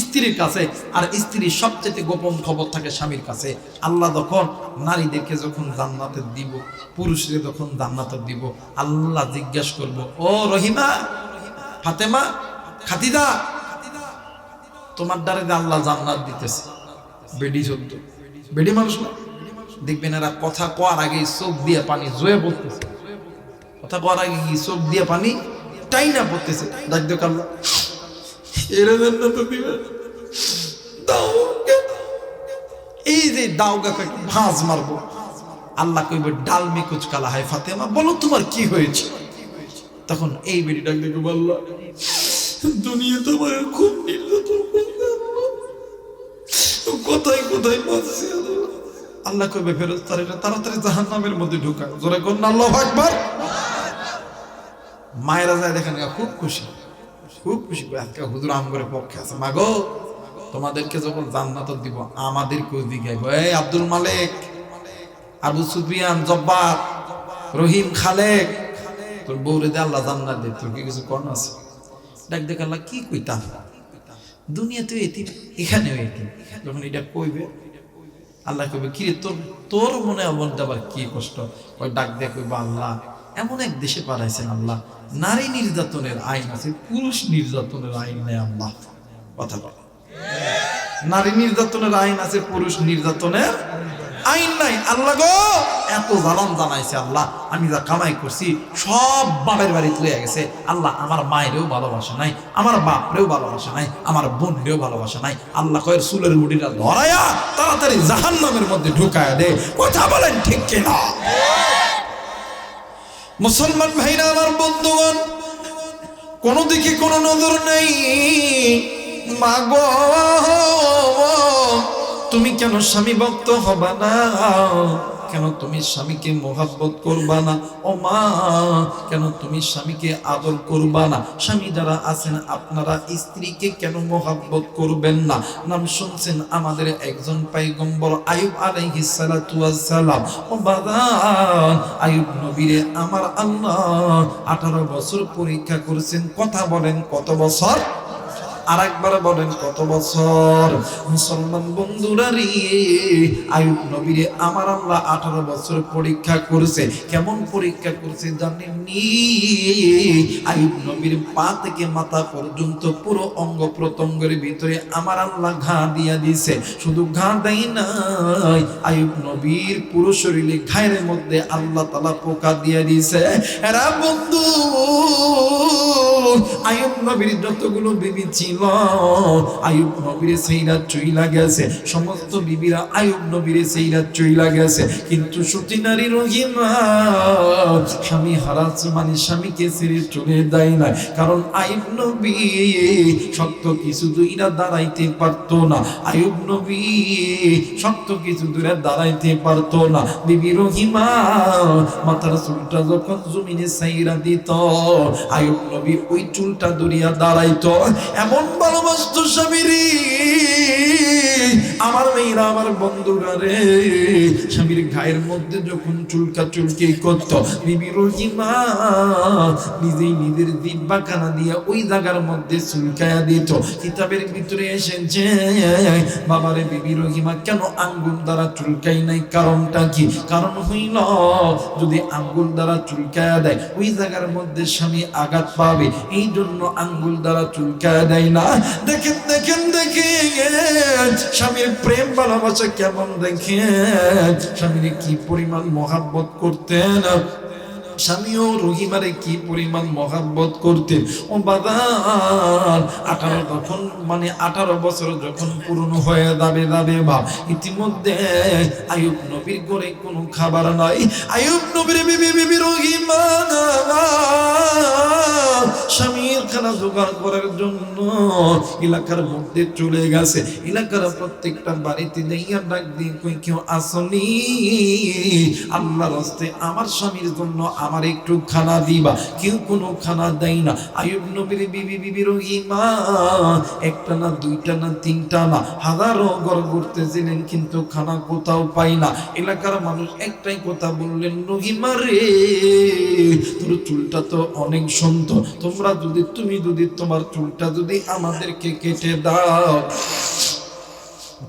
স্ত্রীর কাছে। আর স্ত্রীর সবচেয়ে গোপন খবর থাকে স্বামীর কাছে। আল্লাহ যখন নারীদেরকে যখন জান্নাতে দিব, পুরুষদের যখন জান্নাতে দিব, আল্লাহ জিজ্ঞাসা করব, ও রহিমা, ফাতেমা, খাদিজা, তোমার দ্বারে আল্লাহ জান্নাত দিতেছে। বেডি শব্দ, বেডি মানুষ না। দেখবেন এরা কথা কওয়ার আগে চোখ দিয়ে পানি জয়ে পড়তেছে। কথা কওয়ার আগে কি চোখ দিয়ে পানি টাইনা পড়তেছে। ডাক দেখ আল্লাহ, এই যে দাও গা ভাঁজ মারবো। আল্লাহ কইবে ডালমি কুচকালা হয় ফাতেমা, বলো তোমার কি হয়েছে? তখন এই বেটি ডাক দেখে বলল, দুনিয়া তোমার খুব নির্যাতন, কোথায় কোথায় পৌঁছে। আল্লাহ কইবে ফেরেশতারা এটা তাড়াতাড়ি জাহান্নামের মধ্যে ঢুকাও। জোরে কোন আল্লাহু আকবার। মায়েরা যায় দেখেন, খুব খুশি, খুব খুশি। আজকে হুজুর আমগরের পক্ষে আছে। মাগো, তোমাদেরকে যখন জান্নাত দিব, আমাদেরকেও দিগাইব। এই আব্দুল মালিক, আবু সুফিয়ান, জব্বার, রহিম, খালেক, তোর বউরে দে আল্লাহ জান্নাত দে, তোর কি কিছু কর্ণ আছে? ডাক দেখ আল্লাহ কি কইতাম, দুনিয়াতেও এতিম, এখানেও এতিম। যখন এটা কইবে, আল্লাহ কইবে কি রে, তোর মনে মনটা আবার কি কষ্ট? ওই ডাক দিয়ে কইবে, আল্লাহ এমন এক দেশে পাঠাইছেন আল্লাহ, নারী নির্যাতনের আইন আছে, পুরুষ নির্যাতনের আইন নেই আল্লাহ। কথা বলে, নারী নির্যাতনের আইন আছে, পুরুষ নির্যাতনের আইন নাই। আল্লাহ গো, এত জালাম জানাইছে আল্লাহ, আমি যা কামাই করছি সব বাপের বাড়িতে লইয়া গেছে আল্লাহ। আমার মায়েরও ভালোবাসা নাই, আমার বাপরেও ভালোবাসা নাই, আমার বোনরেও ভালোবাসা নাই। আল্লাহ কয়ের চুলের মুড়িটা ধরাইয়া তাড়াতাড়ি জাহান্নামের মধ্যে ঢুকায়া দে। কথা বলেন ঠিক কিনা? মুসলমান ভাইরা, আমার বন্ধুগণ, কোন দিকে কোনো নজর নেই। মাগো, তুমি কেন স্বামী ভক্ত হবা না? কেন তুমি স্বামীকে মোহাব্বত করবা না? ও মা, কেন তুমি স্বামীকে আদর করবা না? স্বামী যারা আছেন আপনারা স্ত্রীকে কেন মোহাব্বত করবেন না? নাম শুনছেন আমাদের একজন পয়গম্বর আইয়ুব আলাইহিস সালাতু ওয়াস সালাম। ও বাদান, আইয়ুব নবীরে আমার আল্লাহ 18 বছর পরীক্ষা করেছেন। কথা বলেন কত বছর? আরেকবার বলেন কত বছর? মুসলমান বন্ধুরা রে, আইয়ুব নবীরে আমার আল্লাহ 18 বছর পরীক্ষা করেছে। কেমন পরীক্ষা করেছে জানেননি? আইয়ুব নবীর পা থেকে মাথা পর্যন্ত পুরো অঙ্গ প্রত্যঙ্গের ভিতরে আমার আল্লাহ ঘা দিয়া দিছে। শুধু ঘা দেয় নাই, আইয়ুব নবীর পুরো শরীরে ঘায়ের মধ্যে আল্লাহ তাআলা পোকা দিয়ে দিছে। এরা বন্ধু, আইয়ুব নবীর যতগুলো বিবি ছিল, আইয়ুব নবীর সেইরা চইলা গেছে। সমস্ত বিবিরা আইয়ুব নবীর সেইরা চইলা গেছে। কিন্তু সতী নারী রহিমা স্বামী হারাস মানে স্বামীকে ছেড়ে চলে দেয় না। কারণ আইয়ুব নবী শক্ত কিছু দুইরা দাঁড়াইতে পারতো না। আইয়ুব নবী শক্ত কিছু দূরে দাঁড়াইতে পারতো না। বিবি রহিমা মাথার চুলটা যখন জমিনে সাইরা দিত, আইয়ুব নবী ওই চুলটা দরিয়া দাঁড়াইতো। এমন ভালোবাসতো স্বামীরে। আমার মেয়েরা, আমার বন্ধুরা রে, স্বামীর গায়ের মধ্যে যখন চুলকা চুলকি করত, বিবি রহিমা নিজেই নিজের দিব্যাখানা দিয়ে ওই জায়গার মধ্যে চুলকায়া দিত। কিতাবের ভিতরে এসেছে, বাবারে বিবি রহিমা কেন আঙ্গুল দ্বারা চুলকাই নাই? কারণটা কি? কারণ হইল যদি আঙ্গুল দ্বারা চুলকায়া দেয় ওই জায়গার মধ্যে স্বামী আঘাত পাবে, এই জন্য আঙ্গুল দ্বারা চুলকায়া দেয় না। দেখেন দেখেন দেখেন স্বামীর প্রেম ভালোবাসা কেমন, দেখেন স্বামীর কি পরিমাণ মহাব্বত করতেন। স্বামীও রহিমারে কি পরিমাণ মহাব্বত করতেন। ও বাদান, 18 বছর যখন পূর্ণ হয়ে যাবে ভাব, ইতিমধ্যে আইয়ুব নবীর ঘরে কোনো খাবার নাই। আইয়ুব নবীর বিবি রহিমা স্বামীর খানা জোগাড় করার জন্য এলাকার মধ্যে চলে গেছে। এলাকার প্রত্যেকটা বাড়িতে যাইয়া ডাক দিয়ে কই কেউ আসনি? আল্লাহর রাস্তে আমার স্বামীর জন্য আমার একটু খানা দিবা। কেউ কোনো খানা দেয় না। আইয়ুব নবীর বিবি রহিমা একটা না, দুইটা না, তিনটা না, হাজারো ঘর ঘুরতেছিলেন কিন্তু খানা কোথাও পাই না। এলাকার মানুষ একটাই কথা বললেন, রহিমা রে, তোর চুলটা তো অনেক সুন্দর, তুমি যদি তোমার চুলটা যদি আমাদেরকে কেটে দাও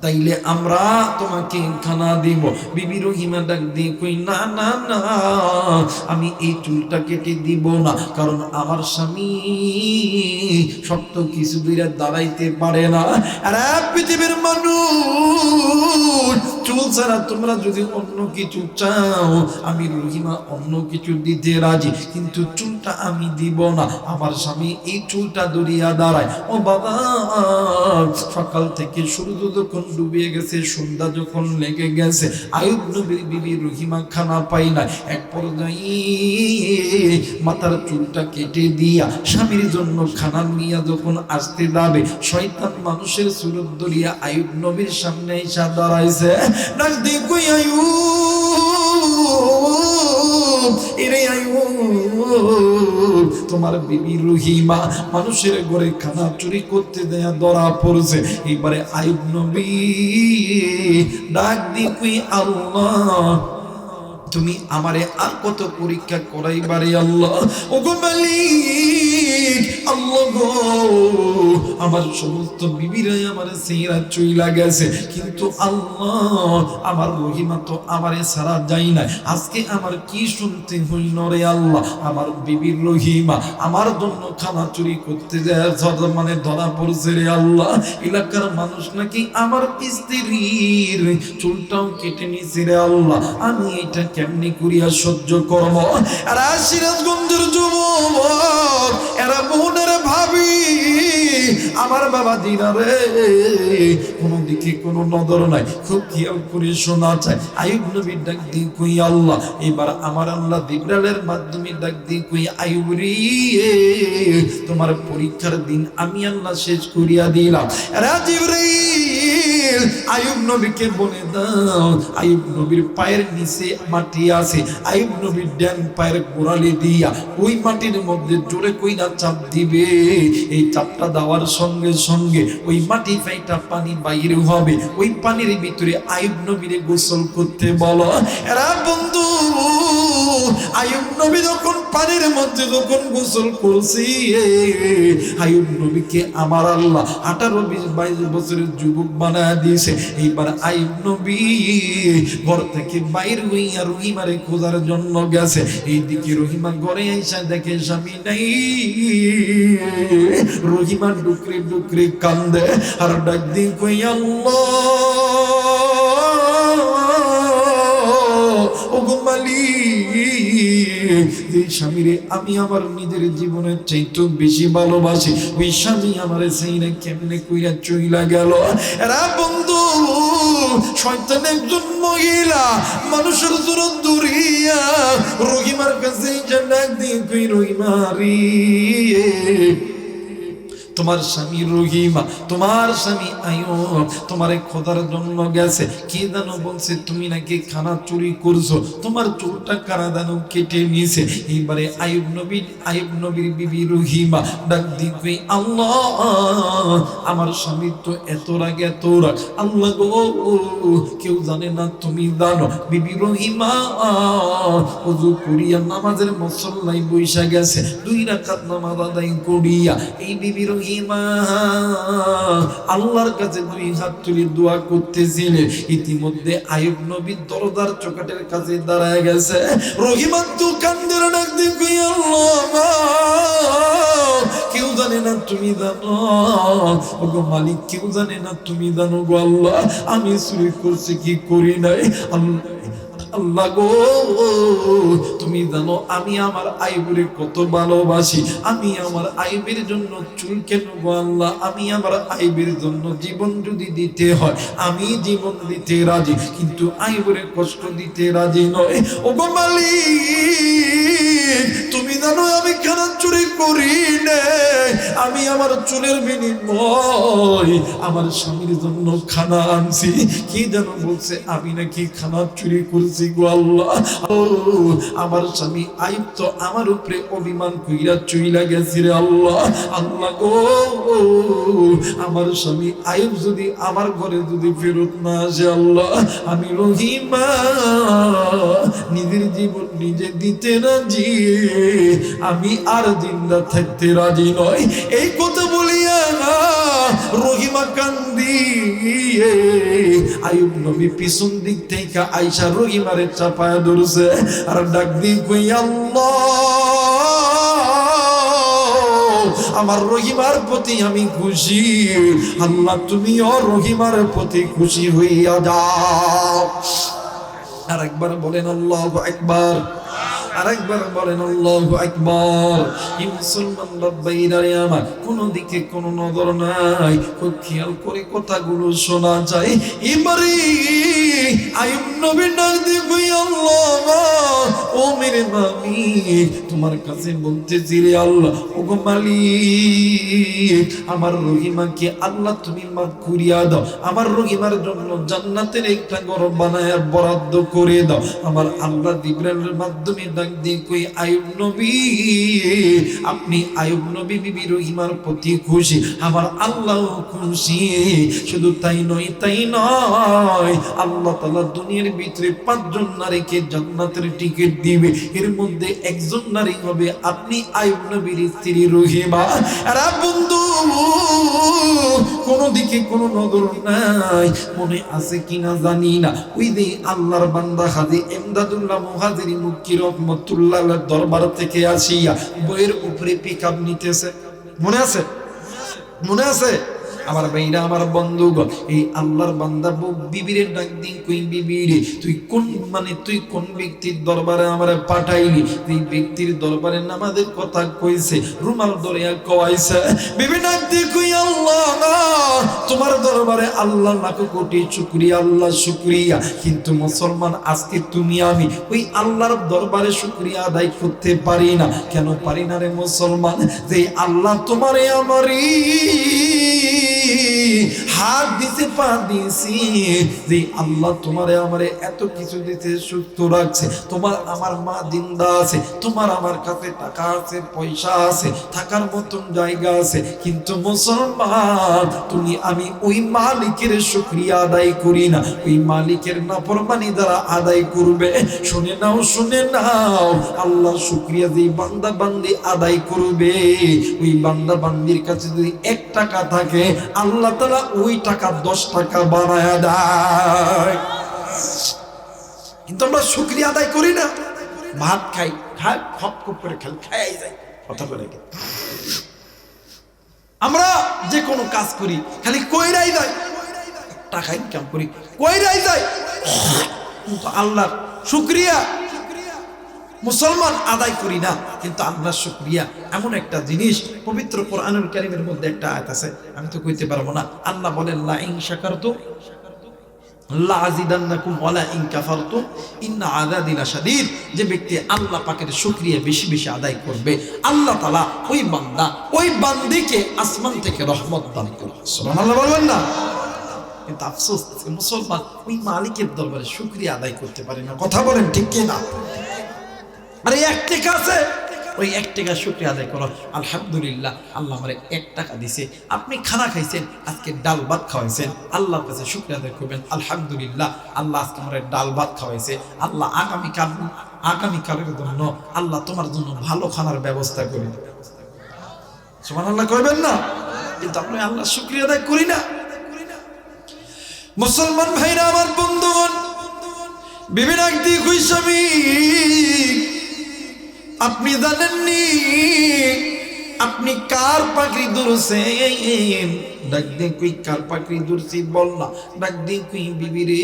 তাইলে আমরা তোমাকে খানা দিব। বিবি রহিমা ডাক দিয়ে কই, না না না, আমি এই চুলটা কেটে দিব না। কারণ আমার স্বামী শক্ত কিছু দূরে দাঁড়াইতে পারে না। আর পৃথিবীর মানুষ, চুল ছাড়া তোমরা যদি অন্য কিছু চাও, আমি রহিমা অন্য কিছু দিতে রাজি, কিন্তু চুলটা আমি দিব না। আমার স্বামী এই চুলটা দরিয়া দাঁড়ায়। ও বাবা, সকাল থেকে সূর্য যখন ডুবিয়ে গেছে, সন্ধ্যা যখন লেগে গেছে, আইয়ুব নবীর বিবি রহিমা খানা পাই না। এক পর্যায়ে মাথার চুলটা কেটে দিয়া স্বামীর জন্য খানা নিয়ে যখন আসতে যাবে, শয়তান মানুষের সুরত ধরিয়া আইয়ুব নবীর সামনে এসে দাঁড়াইছে। ডাক দিয়ে কই, আইয়ুব, এরে আইয়ুব, তোমার বিবি রহিমা মানুষের ঘরে খানা চুরি করতে দেয়া ধরা পড়ছে। এবারে আইয়ুব নবী ডাক দিয়ে কই, আল্লাহ তুমি আমারে আর কত পরীক্ষা করাইবারে আল্লাহ। ওগো মালিক, আল্লাহ গো, আমার সমস্ত বিবিরাই আমার চেহারা চইলা গেছে, কিন্তু আল্লাহ আমার রহিমা তো আমারে ছাড়া যায় না। আজকে আমার কি শুনতে হইল রে আল্লাহ? আমার বিবির রহিমা আমার জন্য খানা চুরি করতে যায় মানে ধরা পড়ছে রে আল্লাহ। এলাকার মানুষ নাকি আমার স্ত্রীর চুলটাও কেটে নিয়েছে রে আল্লাহ। আমি এটা কেমনি করিয়া সহ্য করব? এরা সিরাজগঞ্জের যুবক, এরা বোনের ভাবি, আমার বাবা দিনা রে, কোনো দিকে কোনো নজর নাই, খুব খেয়াল করে শোনা চাই। আইয়ুব নবী ডাক দিয়ে কই, আল্লাহ এবার আমার আল্লাহ জিবরাইলের মাধ্যমে ডাক দিয়ে কই, আইয়ুব রে, তোমার পরীক্ষার দিন আমি আল্লাহ শেষ করিয়া দিলাম। এরা জিবরাইল আইয়ুব নবীকে বলে দাও আইয়ুব নবীর পায়ের নিচে মাটি আছে, আইয়ুব নবীর ডান পায়ের গোড়ালি দিয়া ওই মাটির মধ্যে জোরে কইরা চাপ দিবে। এই চাপটা দেওয়ার সঙ্গে সঙ্গে ওই মাটি ফাইটা পানি বাইরে হবে, ওই পানির ভিতরে আইয়ুব নবীরে গোসল করতে বলো। এরা বন্ধু আইয়ুব নবী যখন পানির মধ্যে যখন গোসল করছি, আইয়ুব নবীকে আমার আল্লাহ 18-20 বছরের যুবক বানায় দিয়েছে। এইবার আইয়ুব নবী ঘর থেকে বাইর হইয়া রহিমারে খোঁজার জন্য গেছে। এইদিকে রহিমা ঘরে আইসা দেখে স্বামী নাই। রহিমা ডুকরে ডুকরে কান্দে আর ডাক দিয়ে কই আল্লাহ ও গো মালিক, যে স্বামীরে আমি আমার নিজের জীবনের চাইতে বেশি ভালোবাসি, ওই স্বামী আমারে সেইনা কেমনে কইরা চইলা গেল। এরা বন্ধু শয়তান একজন মহিলা মানুষের জন্য দূরিয়া রহিমার কাছে ডাক দিয়ে কই রহিমা রে, তোমার স্বামী রহিমা, তোমার স্বামী আইয়ুব তোমারে খোদার জন্য গেছে। কি জানো বলছে, তুমি নাকি খানা চুরি করছো, তোমার চুলটা কারা জানো কেটে নিয়েছে। এইবারে আইয়ুব নবীর বিবি রহিমা ডাক দি কই আল্লাহ, আমার স্বামী তো এত রাগ এত রাগ, আল্লাহ গো কেউ জানে না তুমি জানো। বিবি রহিমা ওযু করিয়া নামাজের মুসল্লায় বইসা গেছে, 2 রাকাত নামাজ আদায় করিয়া এই বিবি আল্লাহর কাছে 2 হাত তুলে দোয়া করতেছিলে। ইতিমধ্যে আইয়ুব নবী দরজার চৌকাঠের কাছে দাঁড়ায় গেছে। রহিমা তো কান্দের ডাক দিয়ে কই আল্লাহ, কেউ জানে না তুমি জানো, ওগো মালিক কেউ জানে না তুমি জানো গো আল্লাহ, আমি চুরি করছি কি করি নাই। আল্লাহ গো তুমি জানো আমি আমার আইয়ুবের কত ভালোবাসি, আমি আমার আইয়ুবের জন্য চুল কেন গো আল্লাহ, আমি আমার আইয়ুবের জন্য জীবন যদি দিতে হয় আমি জীবন দিতে রাজি, কিন্তু আইয়ুবের কষ্ট দিতে রাজি নয়। ওগো মালিক তুমি জানো আমি কেন চুরি করি না, আমি আমার চুলের বিনিময় আমার স্বামীর জন্য খানা আনছি। কি জানো বলছে, আমি নাকি খানা চুরি করছি গো আল্লাহ। আমার স্বামী আইয়ুব তো আমার উপরে অভিমান কইরা চইলা গেছে রে আল্লাহ। আল্লাহ গো আমার স্বামী আইয়ুব যদি আমার ঘরে যদি ফেরত না আসে আল্লাহ, আমি রহিমা নিজের জীবন নিজে দিতে রাজি, আমি আর জিন্দা থাকতে রাজি নয়। এই কথা বলিয়া রহিমা কান্দি। আইয়ুব নবী পিছন দিক থেকে আইসা রহিমারে চাপায়া ধরছে আর ডাক দিয়ে কই আল্লাহ, আমার রহিমার প্রতি আমি খুশি, আল্লাহ তুমিও রহিমার প্রতি খুশি হইয়া যাও। আর একবার বলেন আল্লাহু আকবার, আরেকবার বলেন আল্লাহু আকবার। এই মুসলমান ভাইরা আমার কোন দিকে কোন নজর নাই, খুব খেয়াল করে কথাগুলো শোনা যায়। এবারে আইয়ুব নবী ডাক দিয়ে কই আল্লাহ, ও মেরে মালিক তোমার কাছে বলতেছি রে আল্লাহ, ও গো মালিক আমার রহিমাকে আল্লাহ তুমি মাফ করিয়া দাও, আমার রহিমার জন্য জান্নাতের একটা ঘর বানায় বরাদ্দ করে দাও। আমার আল্লাহ জিবরাইলের মাধ্যমে ডাক দিয়ে কই আইয়ুব নবী, আপনি আইয়ুব নবী বিবি রহিমার প্রতি খুশি, আমার আল্লাহ খুশি। শুধু তাই নয় আল্লাহ তাআলা দুনিয়ার ভিতরে 5 জন নারীকে জান্নাতের টিকিট দিবে, এর মধ্যে একজন নারী হবে আপনি আইয়ুব নবীর স্ত্রী রহিমা। আর বন্ধু কোন দিকে কোন নজর নাই, মনে আছে কিনা জানি না, ওই যে আল্লাহর বান্দা হাজী ইমদাদুল্লাহ মুহাজিরি মুক্কি রহমাতুল্লাহ দরবার থেকে আসিয়া বইয়ের উপরে পিকআপ নিতেছে, মনে আছে? মনে আছে আমার ভাইরা, আমার বন্ধুগণ, এই আল্লাহর বান্দা বিবিরে ডাক দিন কই বিবিরে তুই কোন ব্যক্তির দরবারে আমারে পাঠাইলি, এই ব্যক্তির দরবারে নামাজের কথা কইছে, রুমাল ধরিয়া কওয়াইছে। বিবি ডাক দিয়ে কই আল্লাহ তোমার দরবারে আল্লাহ লাখ কোটি শুকরিয়া, আল্লাহ শুকরিয়া, কিন্তু মুসলমান আজকে তুমি আমি ওই আল্লাহর দরবারে শুকরিয়া আদায় করতে পারি না। কেন পারি না রে মুসলমান? যে আল্লাহ তোমারে আমারই হাত দিছে, পা দিছি, যে আল্লাহ তোমারে আমারে এত কিছু দিতে সুস্থ রাখছে, তোমার আমার মা জিন্দা আছে, তোমার আমার কাছে টাকা আছে, পয়সা আছে, থাকার মতন জায়গা আছে, কিন্তু মুসলমান তুমি আমি ওই মালিকের শুকরিয়া আদায় করি না। ওই মালিকের নাফরমানি দ্বারা আদায় করবে। শুনে নাও, শুনে নাও, আল্লাহ শুকরিয়া যেই বান্দা বান্দি আদায় করবে, ওই বান্দা বান্দির কাছে যদি 1 টাকা থাকে, আল্লাহ তাআলা ওই টাকা 10 টাকা বানায় দেয়। কিন্তু আমরা শুকরিয়া আদায় করি না। ভাত খাই, খাই খপ খপ করে খাই যাই, কথা বলে। আমরা যে কোনো কাজ করি খালি কইরাই যায়, টাকা ইনকাম করি কইরাই যায়, কিন্তু আল্লাহর শুকরিয়া মুসলমান আদায় করি না। কিন্তু আল্লাহর শুকরিয়া এমন একটা জিনিস, পবিত্র কোরআনুল কারীমের মধ্যে একটা আয়াত আছে, আমি তো কইতে পারবো না। আল্লাহ বলেন, লা ইন শাকারতুম লা আযিদান্নাকুম ওয়া লা ইন কাফারতুম ইন্না আযাবি লাশাদীদ। যে ব্যক্তি আল্লাহ পাকের শুকরিয়া বেশি বেশি আদায় করবে, আল্লাহ তাআলা ওই বান্দা ওই বান্দিকে আসমান থেকে রহমত দান করবে। সুবহানাল্লাহ বলবেন না? কিন্তু আফসোস, মুসলমান ওই মালিকের দরবারে শুকরিয়া আদায় করতে পারে না। কথা বলেন ঠিক কি না? আরে 1 টাকা আছে, ওই 1 টাকা শুকরিয়া আদায় করো, আলহামদুলিল্লাহ আল্লাহ আমারে 1 টাকা দিছে। আপনি খানা খাইছেন, আজকে ডাল ভাত খাওয়াইছেন, আল্লাহর কাছে শুকরিয়া আদায় করবেন, আলহামদুলিল্লাহ আল্লাহ আজকে আমারে ডাল ভাত খাওয়াইছে, আল্লাহ আগামীকালের জন্য আল্লাহ তোমার জন্য ভালো খানার ব্যবস্থা করে দেবে। সুবহানাল্লাহ কইবেন না? কিন্তু আপনি আল্লাহর শুকরিয়া আদায় করি না। মুসলমান ভাইরা আমার, বন্ধুগণ, বিভিন্ন একদিক হইসামি, আপনি জানেননি আপনি কার পাখি ধরছেন? ডাক দিয়ে কই কার পাখি ধরছি বল না। ডাক দিয়ে কই বিবি রে,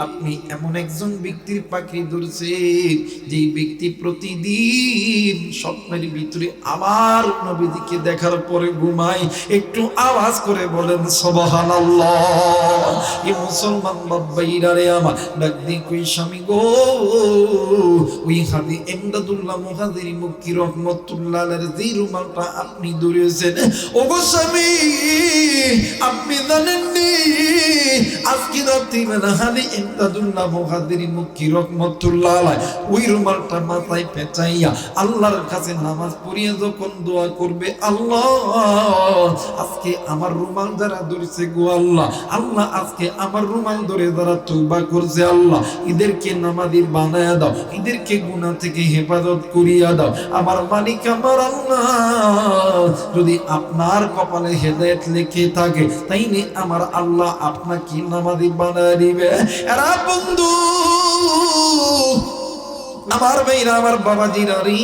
আপনি এমন একজন ব্যক্তির পাখি ধরছেন যেই ব্যক্তি প্রতিদিন স্বপ্নের ভিতরে আমার নবীজিকে দেখার পরে ঘুমায়। একটু আওয়াজ করে বলেন সুবহানাল্লাহ। এই মুসলমান বাবাইরা রে আমার, ডাক দিয়ে কই স্বামী গো, ওই হাদি ইমদাদুল্লাহ মুহাজিরি মুক্কি রহমাতুল্লাহ আলাইহির যে রুমালটা আপনি ধরেছেন, ও গো স্বামী, আপনি জানেননি আজকে রাত্রিবেলা হাদি ইমদাদুল্লাহ মুহাজিরি মুক্কি রহমাতুল্লাহ আলাইহি ওই রুমালটা মাথায় পেঁচাইয়া আল্লাহর কাছে নামাজ পড়িয়ে যখন দোয়া করবে, আল্লাহ আজকে আমার রুমাল যারা ধরেছে গো আল্লাহ, আল্লাহ আজকে আমার রুমাল ধরে যারা তওবা করছে, আল্লাহ এদেরকে নামাজি বানায়া দাও, এদেরকে গুনাহ থেকে হেফাজত করিয়া দাও। আমার মালিক আমার আল্লাহ, যদি আপনার কপালে হেদায়েত লেখে থাকে, তাইলে আমার আল্লাহ আপনাকে নামাজি বানায় দিবে। এরা বন্ধু আমার ভাইরা, আমার বাবাজিরা রে,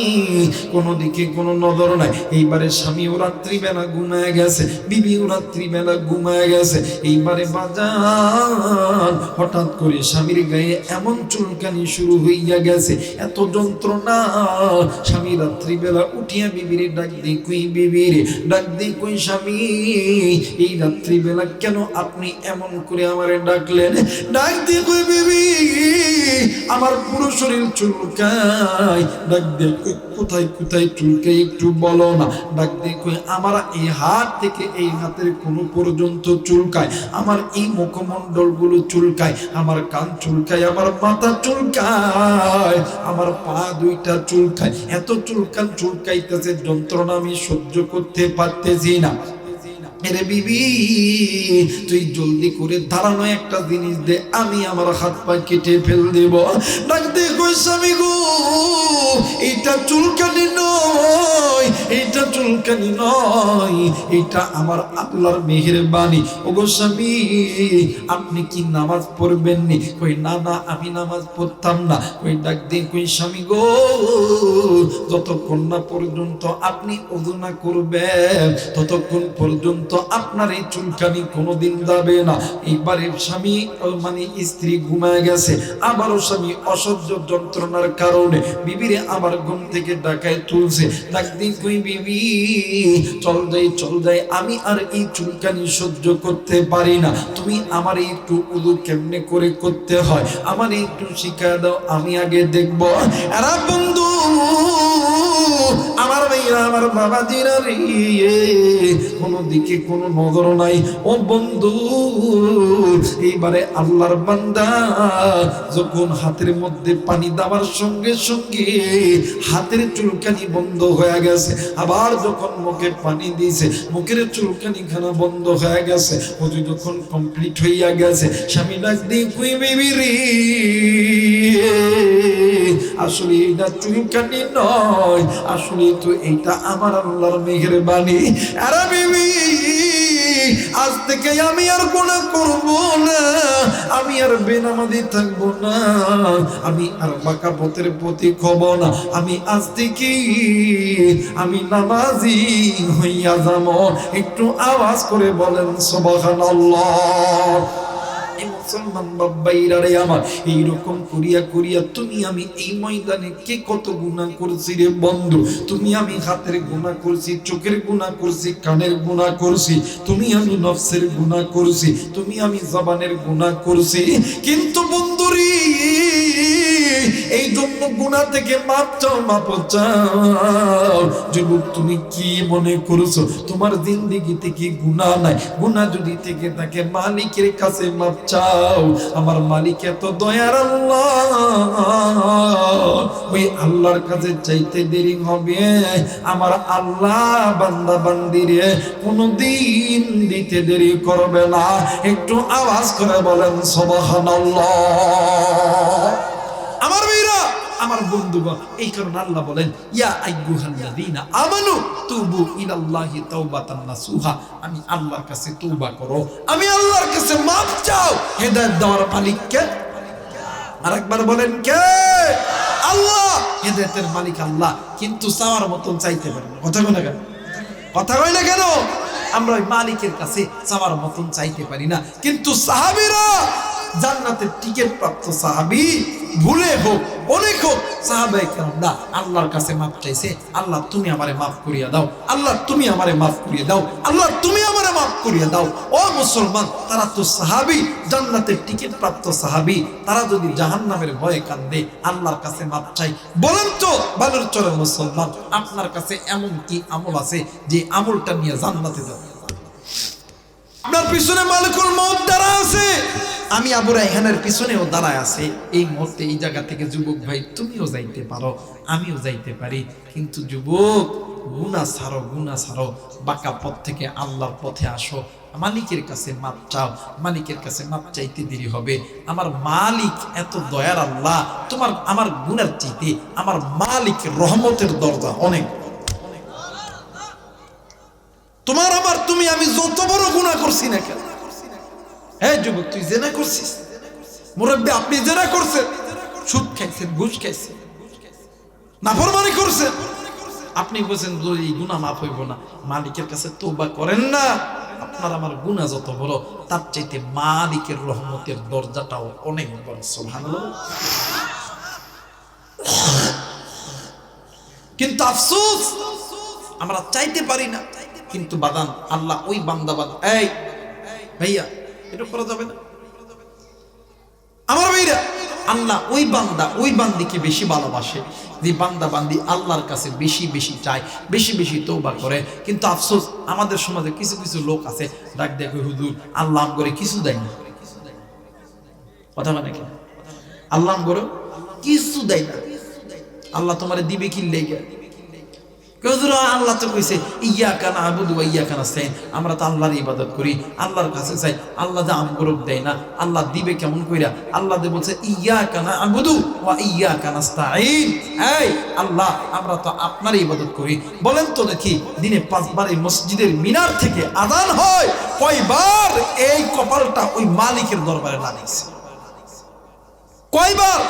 কোনো দিকে কোনো নজর নাই। এইবারে স্বামীও রাত্রিবেলা ঘুমায় গেছে, বিবিও রাত্রিবেলা ঘুমায় গেছে। এইবারে বাজার হঠাৎ করে স্বামীর গায়ে এমন চুলকানি শুরু হইয়া গেছে, এত যন্ত্রণা। স্বামী রাত্রিবেলা উঠিয়া বিবিরে ডাক দিয়ে কই, বিবিরে ডাক দিয়ে কই, স্বামী এই রাত্রিবেলা কেন আপনি এমন করে আমারে ডাকলেন? ডাক দিয়ে কই, বিবি আমার পুরো শরীর চুলকায়। ডাক দিয়ে কই, কোথায় কোথায় চুলকায় একটু বলো না। ডাক দিয়ে কই, আমার এই হাত থেকে এই হাতের কোনো পর্যন্ত চুলকায়, আমার এই মুখমণ্ডল গুলো চুলকায়, আমার কান চুলকায়, আমার মাথা চুলকায়, আমার পা দুইটা চুলকায়। এত চুলকাইতেছে, যন্ত্রণা আমি সহ্য করতে পারতেছি না। মেরে বিবি তুই জলদি করে দাঁড়ানো একটা জিনিস দে, আমি আমার হাত পা কেটে ফেল দেব। ডাক দিয়ে কই, স্বামী গো এইটা চুলকানি নয়, এইটা চুলকানি নয়, এইটা আমার আল্লাহর মেহেরবানি। ও গো স্বামী, আপনি কি নামাজ পড়বেন নি? কই না না, আমি নামাজ পড়তাম না। কই ডাক দিয়ে কই, স্বামী গো যতক্ষণ না পর্যন্ত আপনি ওযু না করবেন, ততক্ষণ পর্যন্ত আপনার এই চুলকানি কোনোদিন যাবে না। এইবারে স্বামী মানে স্ত্রী ঘুমায় গেছে, আবারও স্বামী অসহ্য যন্ত্রণার কারণে বিবিরে আবার ঘুম থেকে ডাকায় তুলছে। ডাক দিন কই, বিবি চল যাই, আমি আর এই চুলকানি সহ্য করতে পারি না। তুমি আমার একটু উযু কেমনে করে করতে হয় আমার একটু শিখায় দাও, আমি আগে দেখব। এরা বন্ধু আমার ভাইরা, আমার বাবাজিরা রে, কোনো দিকে কোনো নজর নাই। ও বন্ধু, এইবারে আল্লাহর বান্দা যখন হাতের মধ্যে পানি দেওয়ার সঙ্গে সঙ্গে হাতের চুলকানি বন্ধ হয়ে গেছে, আবার যখন মুখে পানি দিয়েছে মুখের চুলকানি খানা বন্ধ হয়ে গেছে, ওযু যখন কমপ্লিট হইয়া গেছে, স্বামী ডাক দিয়ে কই বেবি রে, আসলে এটা চুলকানি নয়, আসলে তো এইটা আমার আল্লাহর মেহেরবানি। আরে বিবি, আজ থেকে আমি আর গুনাহ করব না, আমি আর বেনামাজি থাকব না, আমি আর বাঁকা পথের প্রতি হব না, আমি আজ থেকে আমি নামাজি হইয়া যাব। একটু আওয়াজ করে বলেন সুবহানাল্লাহ। মুসলমান বাবাইরা রে আমার, এইরকম করিয়া করিয়া তুমি আমি এই ময়দানে কে কত গুনাহ করছি রে বন্ধু। তুমি আমি হাতের গুনাহ করছি, চোখের গুনাহ করছি, কানের গুনাহ করছি, তুমি আমি নফসের গুনাহ করছি, তুমি আমি জবানের গুনাহ করছি। কিন্তু বন্ধুরি, এই জন্য গুনাহ থেকে মাপ চাও, মাপ চাও। যুবক, তুমি কি মনে করছো তোমার জিন্দেগিতে কি গুনাহ নাই? গুনাহ যদি থেকে থাকে মালিকের কাছে মাপ চাও। আমার মালিক এত দয়ার আল্লাহ, ওই আল্লাহর কাছে চাইতে দেরি হবে? আমার আল্লাহ বান্দা বান্দিরে কোনদিন দিতে দেরি করবে না। একটু আওয়াজ করে বলেন সুবহানাল্লাহ। আমার ভাইরা, আমার বন্ধুগণ, এই কারণে আল্লাহ বলেন ইয়া আইয়ুহাল্লাযীনা আমানু তুবু ইলাল্লাহি তাওবাতান নাসুহা। আমি আল্লাহর কাছে তওবা করো, আমি আল্লাহর কাছে মাফ চাও। হেদায়েত দেওয়ার মালিক কে? আরেকবার বলেন কে? আল্লাহ। হেদায়েতের মালিক আল্লাহ, কিন্তু চাওয়ার মতন চাইতে পারেন না। কথা কয় না কেন? কথা কয় না কেন? আমরা ওই মালিকের কাছে চাওয়ার মতন চাইতে পারি না। কিন্তু সাহাবীরা, জান্নাতের টিকিট প্রাপ্ত সাহাবী, ভুলে হোক অনেক হোক, সাহাবায়ে কেরামরা আল্লাহর কাছে মাফ চাইছে। আল্লাহ তুমি আমারে মাফ করিয়া দাও, আল্লাহ তুমি আমারে মাফ করিয়া দাও, আল্লাহ তুমি আমারে মাফ করিয়া দাও। ও মুসলমান, তারা তো সাহাবী, জান্নাতের টিকিট প্রাপ্ত সাহাবী। তারা যদি জাহান্নামের ভয়ে কাঁদে, আল্লাহর কাছে মাফ চাই, বলেন তো বালুর চরে মুসলমান, আপনার কাছে এমন কি আমল আছে যে আমলটা নিয়ে জান্নাতে যাবে? আপনার পিছনে মালিকুল মউত দাঁড়ায় আছে, আমি আবু রায়হানের পিছনেও দাঁড়ায় আছে। এই মুহূর্তে এই জায়গা থেকে যুবক ভাই, তুমিও যাইতে পারো, আমিও যাইতে পারি। কিন্তু যুবক, গুনাহ ছাড়ো, গুনাহ ছাড়ো, বাঁকা পথ থেকে আল্লাহর পথে আসো, মালিকের কাছে মাপ চাও। মালিকের কাছে মাপ চাইতে দেরি হবে। আমার মালিক এত দয়ার আল্লাহ, তোমার আমার গুনার চাইতে আমার মালিক রহমতের দরজা অনেক। তোমার আমার তুমি আমি যত বড় গুনাহ করছি না কেন, হ্যাঁ যুবক, তুই জেনা করছিস, মুরব্বী আপনি জেনা করছেন, সুদ খাইছেন, ঘুষ খাইছেন, নাফরমানি করছেন, আপনি বলছেন এই গুনাহ মাফ হইব না, মালিকের কাছে তওবা করেন না। আপনার আমার গুনাহ যত বড়, তার চাইতে মালিকের রহমতের দরজাটাও অনেক বড়। সুবহানাল্লাহ। কিন্তু আফসোস, আমরা চাইতে পারি না। কিন্তু বাদান আল্লাহ ওই বান্দা, এই ভাইয়া এটা করা যাবে না, আমার ভাইরা, আল্লাহ ওই বান্দা ওই বান্দিকে বেশি ভালোবাসে যে বান্দা বান্দি আল্লাহর কাছে বেশি বেশি চায়, বেশি বেশি তওবা করে। কিন্তু আফসোস, আমাদের সমাজে কিছু কিছু লোক আছে, ডাক দেখো হুজুর আল্লাহ করে কিছু দেয় না। কথা মানে কি? আল্লাহ করে কিছু দেয় না। আল্লাহ তোমারে দিবে কি লেগে? আল্লাহ তো কইছে ইয়াকা না'বুদু ওয়া ইয়াকা নাস্তাইন, আমরা তো আল্লাহর ইবাদত করি, আল্লাহর কাছে চাই। আল্লাহ যে আমগরক দেয় না, আল্লাহ দিবে কেমন কইরা? আল্লাহ যে বলছে ইয়াকা না'বুদু ওয়া ইয়াকা নাস্তাইন, এই আল্লাহ আমরা তো আপনারই ইবাদত করি। বলেন তো দেখি, দিনে 5 বার এই মসজিদের মিনার থেকে আযান হয়, কয়বার এই কপালটা ওই মালিকের দরবারে লাগাইছে? কয়বার?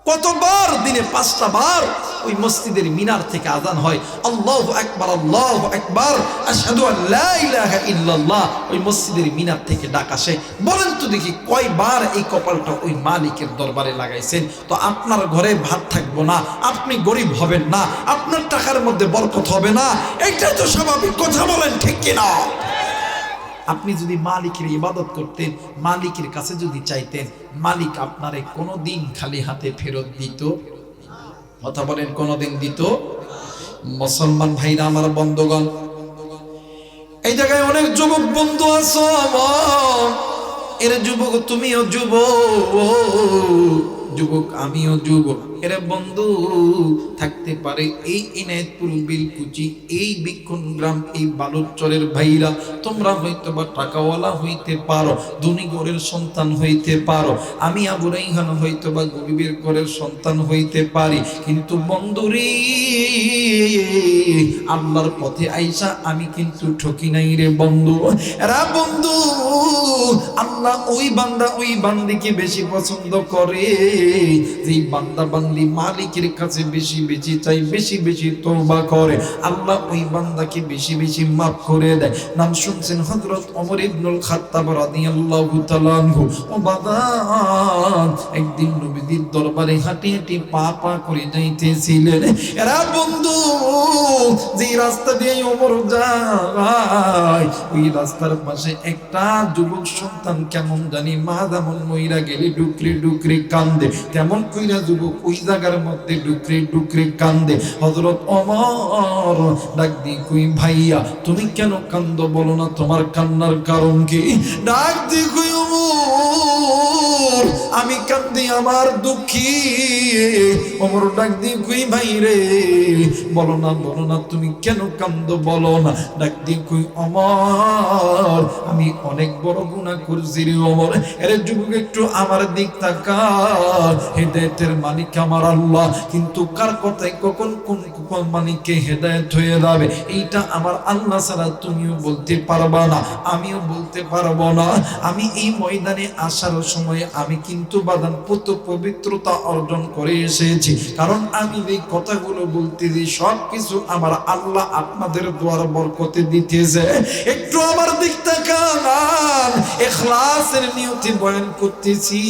কতবার? দিনে 5টা বার ওই মসজিদের মিনার থেকে আযান হয়, আল্লাহু আকবার, আল্লাহু আকবার, আশহাদু আল্লা ইলাহা ইল্লাল্লাহ, ওই মসজিদের মিনার থেকে ডাক আসে। বলেন তো দেখি কয়বার এই কপালটা ওই মালিকের দরবারে লাগাইছেন? তো আপনার ঘরে ভাত থাকবো না, আপনি গরিব হবেন না, আপনার টাকার মধ্যে বরকত হবে না, এটাই তো স্বাভাবিক। কথা বলেন ঠিক কিনা? আপনি যদি মালিকের ইবাদত করতেন, মালিকের কাছে যদি চাইতেন, মালিক আপনারে কোনোদিন খালি হাতে ফেরত দিত? কথা বলেন, কোনোদিন দিত? মুসলমান ভাইরা আমার, বন্ধুগণ, এই জায়গায় অনেক যুবক বন্ধু আছো আমার। এর যুবক তুমিও যুবক, যুবক আমিও যুবক। এর বন্ধু থাকতে পারে এই ইনায়েতপুর বিলকুচি, এই বিক্ষণ গ্রাম, এই বালুরচরের ভাইরা, তোমরা হয়তো বা টাকাওয়ালা হইতে পারো, ধনী ঘরের সন্তান হইতে পারো, আমি আবু রাইহান হয়তো বা গরিবের ঘরের সন্তান হইতে পারি, কিন্তু বন্ধুরে আল্লাহর পথে আইসা আমি কিন্তু ঠকি নাই রে বন্ধু। এরা বন্ধু, আল্লাহ ওই বান্দা ওই বান্দিকে বেশি পছন্দ করে যে বান্দা বান্দি মালিকের কাছে বেশি বেশি চাই, বেশি বেশি তওবা করে। আল্লাহ ওই বান্দাকে বেশি বেশি মাফ করে দেয়। নাম শুনছেন হযরত ওমর ইবনুল খাত্তাব রাদিয়াল্লাহু তাআলা আনহু। ও বাবা, একদিন নবীর দরবারে হাঁটি হাঁটি পা পা করে যাইতেছিলেন। এরা বন্ধু, যে রাস্তা দিয়ে ওমর যায়, ওই রাস্তার পাশে একটা যুবক সন্তান কেমন জানি মা যেমন মইরা গেলে ডুকরে ডুকরে কান্দে, তেমন কইরা যুবক ওই জায়গার মধ্যে ডুকরে ডুকরে কান্দে। হযরত ওমর ডাক দি কই, ভাইয়া তুমি কেন কান্দো, বলো না তোমার কান্নার কারণ কি? ডাক দি কই, ওমর আমি কান্দি আমার দুঃখী। ওমর ডাক দি কই, ভাই রে বলো না, বলো না তুমি কেন কান্দো, বলো না। ডাক দি কই, ওমর আমি অনেক বড় গুনাহ করছি রে ওমর। এর যুবক একটু আমার দিক তাকা, হেদায়েতের মালিক আমার আল্লাহ, কিন্তু কার কথায় কখন কোন মালিককে হেদায়েত হয়ে যাবে এইটা আমার আল্লাহ ছাড়া তুমিও বলতে পারবা না, আমিও বলতে পারবো না। আমি এই ময়দানে আসার সময় আমি কিন্তু বাদান পুত পবিত্রতা অর্জন করে এসেছি, কারণ আমি এই কথাগুলো বলতেছি সব কিছু আমার আল্লাহ আপনাদের দোয়ার বরকতে দিতেছে। একটু আমার দিক তাকান, ইখলাসের নিয়তে বয়ান করতেছি।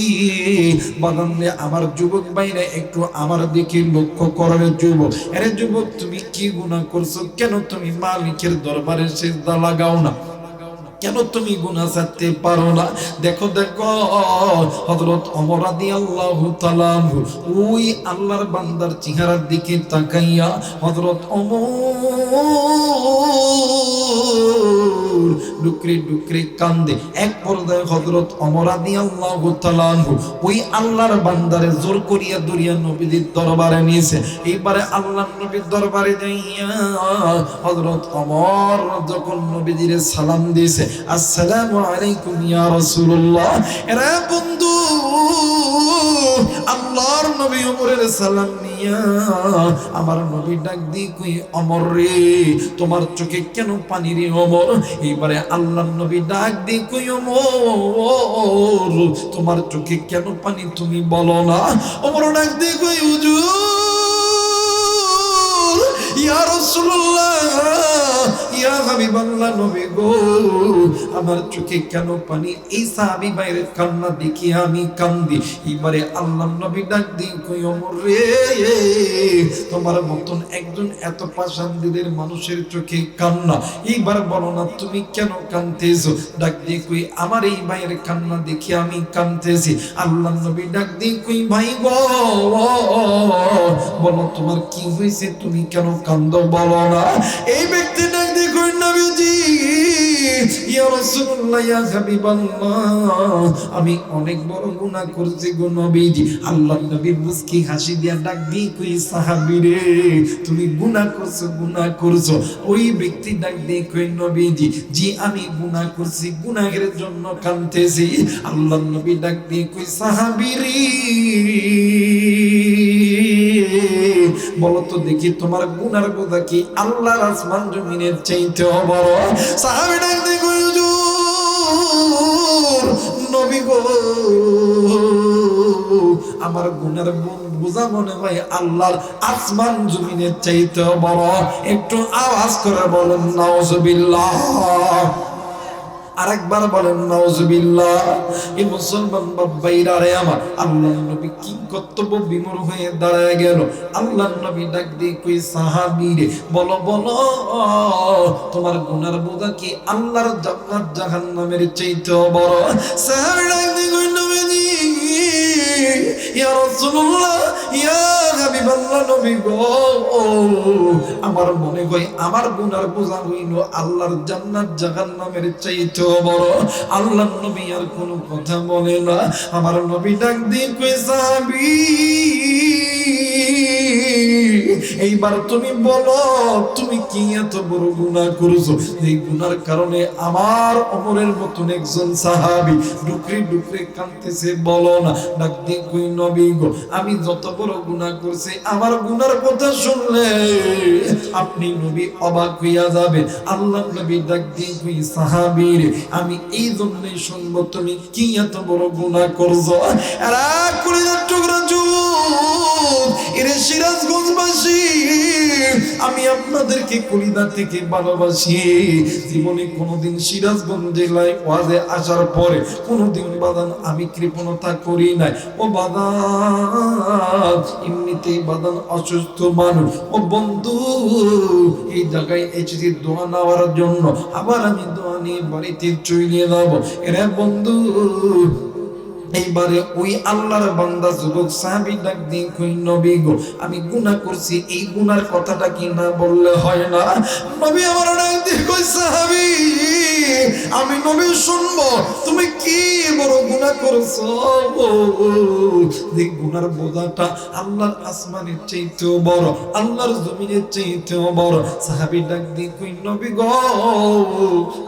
বাদানে আমার যুবক ভাইরা একটু আমার দিকে লক্ষ্য করবে। যুবক, আরে যুবক তুমি কি গুনাহ করছো? কেন তুমি মালিকের দরবারে সিজদা লাগাও না? কেন তুমি গুনাহ ছাড়তে পারো না? দেখো দেখো, হযরত ওমর রাদিয়াল্লাহু তাআলা আনহু ওই আল্লাহর বান্দার চেহারার দিকে তাকাইয়া হযরত ওমর ডুকরে ডুকরে কান্দে। এক পর্যায়ে হযরত ওমর রাদিয়াল্লাহু তাআলা আনহু ওই আল্লাহর বান্দারে জোর করিয়া দরিয়া নবীর দরবারে নিয়েছে। এইবারে আল্লাহর নবীর দরবারে যাইয়া হযরত ওমর যখন নবীজিরে সালাম দিয়েছে, আসসালামু আলাইকুম ইয়া রাসূলুল্লাহ। এরা বন্ধু, আল্লাহর নবী ওমরের সালাম নিয়া আমার নবী ডাক দি কই, ওমর রে তোমার চোখে কেন পানি রে ওমর? এইবারে আল্লাহর নবী ডাক দি কই, ওমর তোমার চোখে কেন পানি তুমি বলো না? ওমর ডাক দি কই, হুজুর ইয়া রাসূলুল্লাহ, ইয়া হাবিবাল্লাহ, নবী গো আমার চোখে কেন পানি? এই সাহাবী ভাইয়ের কান্না দেখি আমি কান্দি। এবারে আল্লাহর নবী ডাক দিয়ে কই, ওমর রে তোমার মতন একজন এত পাষাণ দিলের মানুষের চোখে কান্না, এইবার বলো না তুমি কেন কাঁদতেছো? ডাক দিয়ে কই, আমার এই ভাইয়ের কান্না দেখি আমি কাঁদতেছি। আল্লাহর নবী ডাক দিয়ে কই, ভাই গো বলো তোমার কি হয়েছে, তুমি কেন কান্দো বলো না? এই ব্যক্তি ডাক দিয়ে কই, নবীজি ইয়া রাসূলুল্লাহ, ইয়া হাবিবাল্লাহ, আমি অনেক বড় গুনাহ করছি গো নবীজি। আল্লাহর নবী মুস্কি হাসি দিয়া ডাক দিয়ে কই, সাহাবী রে তুমি গুনাহ করছো, গুনাহ করছো। ওই ব্যক্তি ডাক দিয়ে কই, নবীজি জি আমি গুনাহ করছি, গুনাহের জন্য কাঁদতেছি। আল্লাহর নবী ডাক দিয়ে কই, সাহাবী রে বলো তো দেখি তোমার গুনার বোঝা কি আল্লাহর আসমান জমিনের চাইতে বড়? সাহাবী ডাক দিয়ে কই, হুজুর নবী গো আমার গুনার বোঝা মনে হয় আল্লাহর আসমান জমিনের চাইতে বড়। একটু আওয়াজ করে বলেন নাউজুবিল্লাহ, আরেকবার বলেন নাউজুবিল্লাহ। এই মুসলমান বাবাইরা রে আমার, আল্লাহর নবী কি কর্তব্য বিমূঢ় হয়ে দাঁড়ায় গেল। আল্লাহর নবী ডাক দিয়ে কই, সাহাবী রে বলো বলো তোমার গুনার বোঝা কি আল্লাহর জান্নাত জাহান্নামের চাইতে বড়? সাহাবী ডাক দিয়ে কই, নবীজি ইয়া রাসূলুল্লাহ, ইয়া হাবিব আল্লাহ নবী গো, আমার মনে হয় আমার গুনার বোঝা হইল আল্লাহর জান্নাত জাহান্নামের চাইতে বড়। আল্লাহর নবী আর কোনো কথা বলে না। আমার নবী ডাক দিয়ে কই সাহাবী, এইবার তুমি বলো তুমি কি এত বড় গুনাহ করেছো, এই গুনার কারণে আমার ওমরের মতন একজন সাহাবী ডুকরে ডুকরে কাঁদতেছে? বলো না। ডাক দিয়ে কই নবী গো, আমি যত বড় গুনাহ করছি আমার গুনার কথা শুনলে আপনি নবী অবাক হইয়া যাবেন। আল্লাহ নবী ডাক দিয়ে কই সাহাবী রে, আমি এই জন্যই শুনবো তুমি কি এত বড় গুনাহ করছো। এরা কুড়িদার টুকরা যুবক, এরে সিরাজগঞ্জবাসী, আমি আপনাদেরকে কলিজা থেকে ভালোবাসি। জীবনে কোনোদিন সিরাজগঞ্জ জেলায় ওয়াজে আসার পরে কোনোদিন বাদান আমি কৃপণতা করি নাই। ও বাদান, এমনিতেই বাদান অসুস্থ মানুষ। ও বন্ধু, এই জায়গায় এসেছি দোয়া নেওয়ার জন্য, আবার আমি দোয়া নিয়ে বাড়িতে চলে যাবো। এরা বন্ধু, এইবারে ওই আল্লাহর বান্দা যুবক সাহাবী ডাক দিয়ে কই নবী গো, আমি গুনাহ করছি, এই গুনার কথাটা কি না বললে হয় না? নবী আমার ডাক দিয়ে কই সাহাবী, আমি নবী শুনবো তুমি কি বড় গুনাহ করেছো। যে গুনার বোঝাটা আল্লাহর আসমানের চাইতেও বড়, আল্লাহর জমিনের চাইতেও বড়। সাহাবী ডাক দিয়ে কই নবী গো,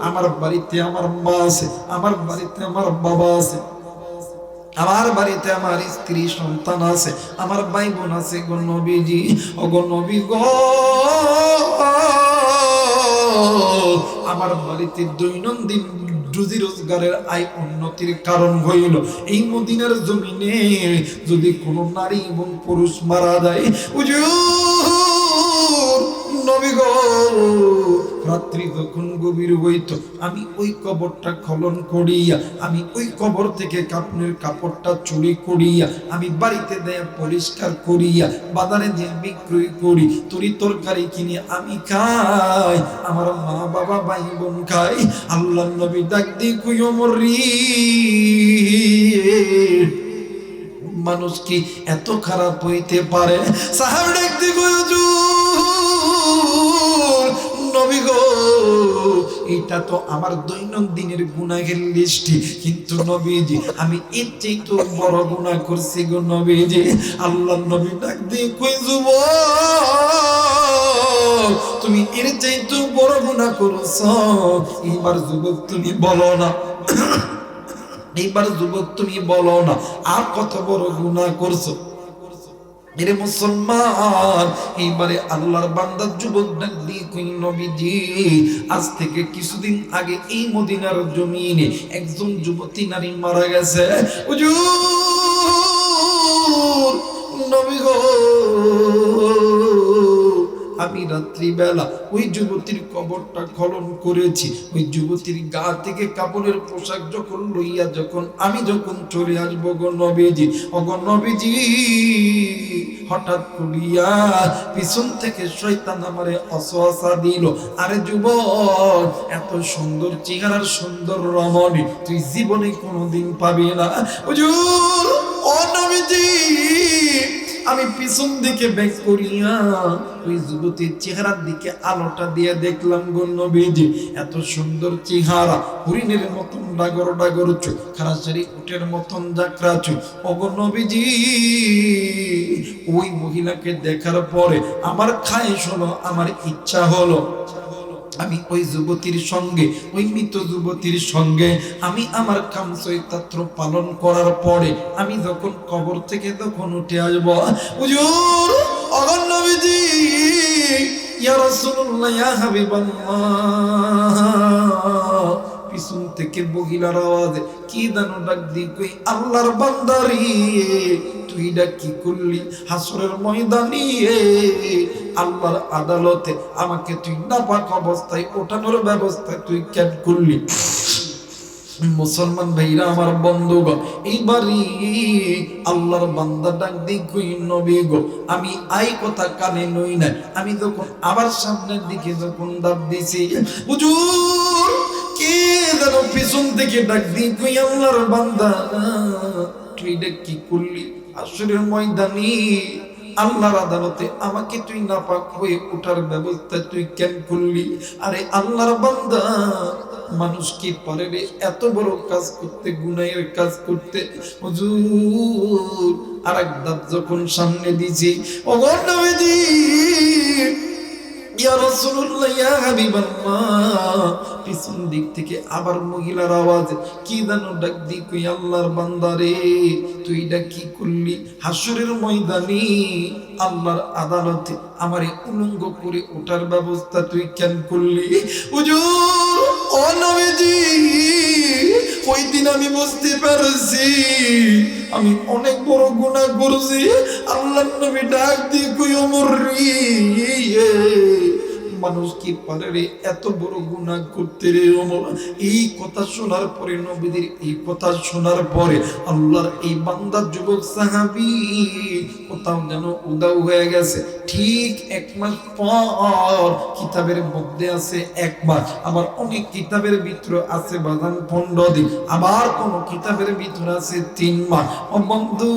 আমার বাড়িতে আমার মা আছে, আমার বাড়িতে আমার বাবা আছে, আমার বাড়িতে আমার স্ত্রী সন্তান আছে, আমার ভাই বোন আছে গো নবীজি। ও গো নবী গো, আমার বাড়িতে দৈনন্দিন রুজি রোজগারের আয় উন্নতির কারণ হইল এই মদিনার জমিনে যদি কোনো নারী এবং পুরুষ মারা যায়, নবী গো, রাত্রি যখন গভীর হইত আমি ওই কবরটা খনন করিয়া, আমি ওই কবর থেকে কাপড়ের কাপড়টা চুরি করিয়া আমি বাড়িতে দেয়া পরিষ্কার করিয়া বাজারে যে বিক্রয় করি, তরি তরকারি কিনে আমি খাই, আমার মা বাবা ভাই বোন খাই। আল্লাহ নবী ডাক দিয়ে কই ওমর রে, মানুষ কি এত খারাপ হইতে পারে? সাহাবী ডাক দিয়ে কই নবী গো, এটা তো আমার দৈনন্দিনের গুনাহের লিস্টি, কিন্তু নবীজি আমি এর চাইতে বড় গুনাহ করছি গো নবীজি। আল্লাহ নবী ডাক দিয়ে কই যুবক, তুমি এর চাইতে বড় গুনাহ করেছো, এইবার যুবক তুমি বলো না, এইবার যুবক তুমি বলো না আর কত বড় গুনাহ করছো। এরে মুসলমান, এইবারে আল্লাহর বান্দা যুবক ডাক দিয়ে কই নবীজি, আজ থেকে কিছুদিন আগে এই মদিনার জমিনে একজন যুবতী নারী মারা গেছে। হুজুর নবী গো, আমি রাত্রিবেলা ওই যুবতীর কবরটা খনন করেছি। ওই যুবতীর গা থেকে কাপড়ের পোশাক যখন লইয়া আমি যখন চলে আসবো গো নবীজি, ও গো নবীজি, হঠাৎ করিয়া পিছন থেকে শয়তান আমারে ওয়াসওয়াসা দিল, আরে যুবক, এত সুন্দর চেহারার সুন্দর রমণী তুই জীবনে কোনোদিন পাবি না। হুজুর ও নবীজি, আমি পিছন দিকে ব্যাক করিয়া ওই যুবতীর চেহারার দিকে আলোটা দিয়ে দেখলাম গো নবীজি, এত সুন্দর চেহারা, হরিণের মতন ডাগর ডাগর চোখ, খারাসারি উটের মতন জাকরা চোখ। ও গো নবীজি, ওই মহিলাকে দেখার পরে আমার খায়েশ হলো, আমার ইচ্ছা হলো আমি ওই যুবতীর সঙ্গে, ওই মৃত যুবতীর সঙ্গে আমি আমার কামচৈতাত্র পালন করার পরে আমি যখন কবর থেকে তখন উঠে আসবো। হুজুর ওগো নবীজি, ইয়া রাসূলুল্লাহ, ইয়া হাবিবাল্লাহ, পিছন থেকে মহিলার আওয়াজে কি দানো ডাক দি কই, আল্লাহর বান্দারি তুই ডাক কি করলি হাসরের ময়দানে, আল্লাহর আদালতে আমাকে তুই নাপাক অবস্থায় ওঠানোর ব্যবস্থা তুই কেন করলি? মুসলমান ভাইরা আমার বন্ধুগণ, এইবারই আল্লাহর বান্দা ডাক দি কই নবী গো, আমি আই কথা কানে নই না, আমি যখন আবার সামনের দিকে যখন ডাক দিছি, হুজুর কে যেন পিছন থেকে ডাক দি কই, আল্লাহর বান্দা তুই ডাক কি করলি হাসরের ময়দানে আল্লাহর আদালতে আমাকে তুই নাপাক হয়ে ওঠার ব্যবস্থা তুই কেন করলি? আরে আল্লাহর বান্দা, মানুষ কি পারে রে এত বড় কাজ করতে, গুনাহের কাজ করতে? হুজুর আরেক ধাপ যখন সামনে দিছি, ওগো নবীজি, ইয়া রাসূলুল্লাহ, ইয়া হাবিবাল্লাহ, পিছন দিক থেকে আবার মহিলার আওয়াজ, কি জানো ডাক দি, কই আল্লাহর বান্দারে তুই এটা কি করলি? হাসরের ময়দানে আল্লাহর আদালতে আমারে উলঙ্গ করে ওঠার ব্যবস্থা তুই কেন করলি? হুজুর ও নবীজি, ওই দিন আমি বুঝতে পারছি আমি অনেক বড় গুনাহ করছি। আল্লাহর নবী ডাক দিয়ে কই, ওমর রে, মানুষ কি পারে রে এত বড় গুনাহ করতে রে ওমর? এই কথা শোনার পরে, নবীদের এই কথা শোনার পরে আল্লাহর এই বান্দা যুবক সাহাবী কোথাও যেন উদাও হয়ে গেছে। ঠিক 1 মাস পর, কিতাবের মধ্যে আছে 1 মাস, আবার অনেক কিতাবের ভিতরে আছে বাজান 15 দিন, আবার কোন কিতাবের ভিতরে আছে 3 মাস। ও বন্ধু,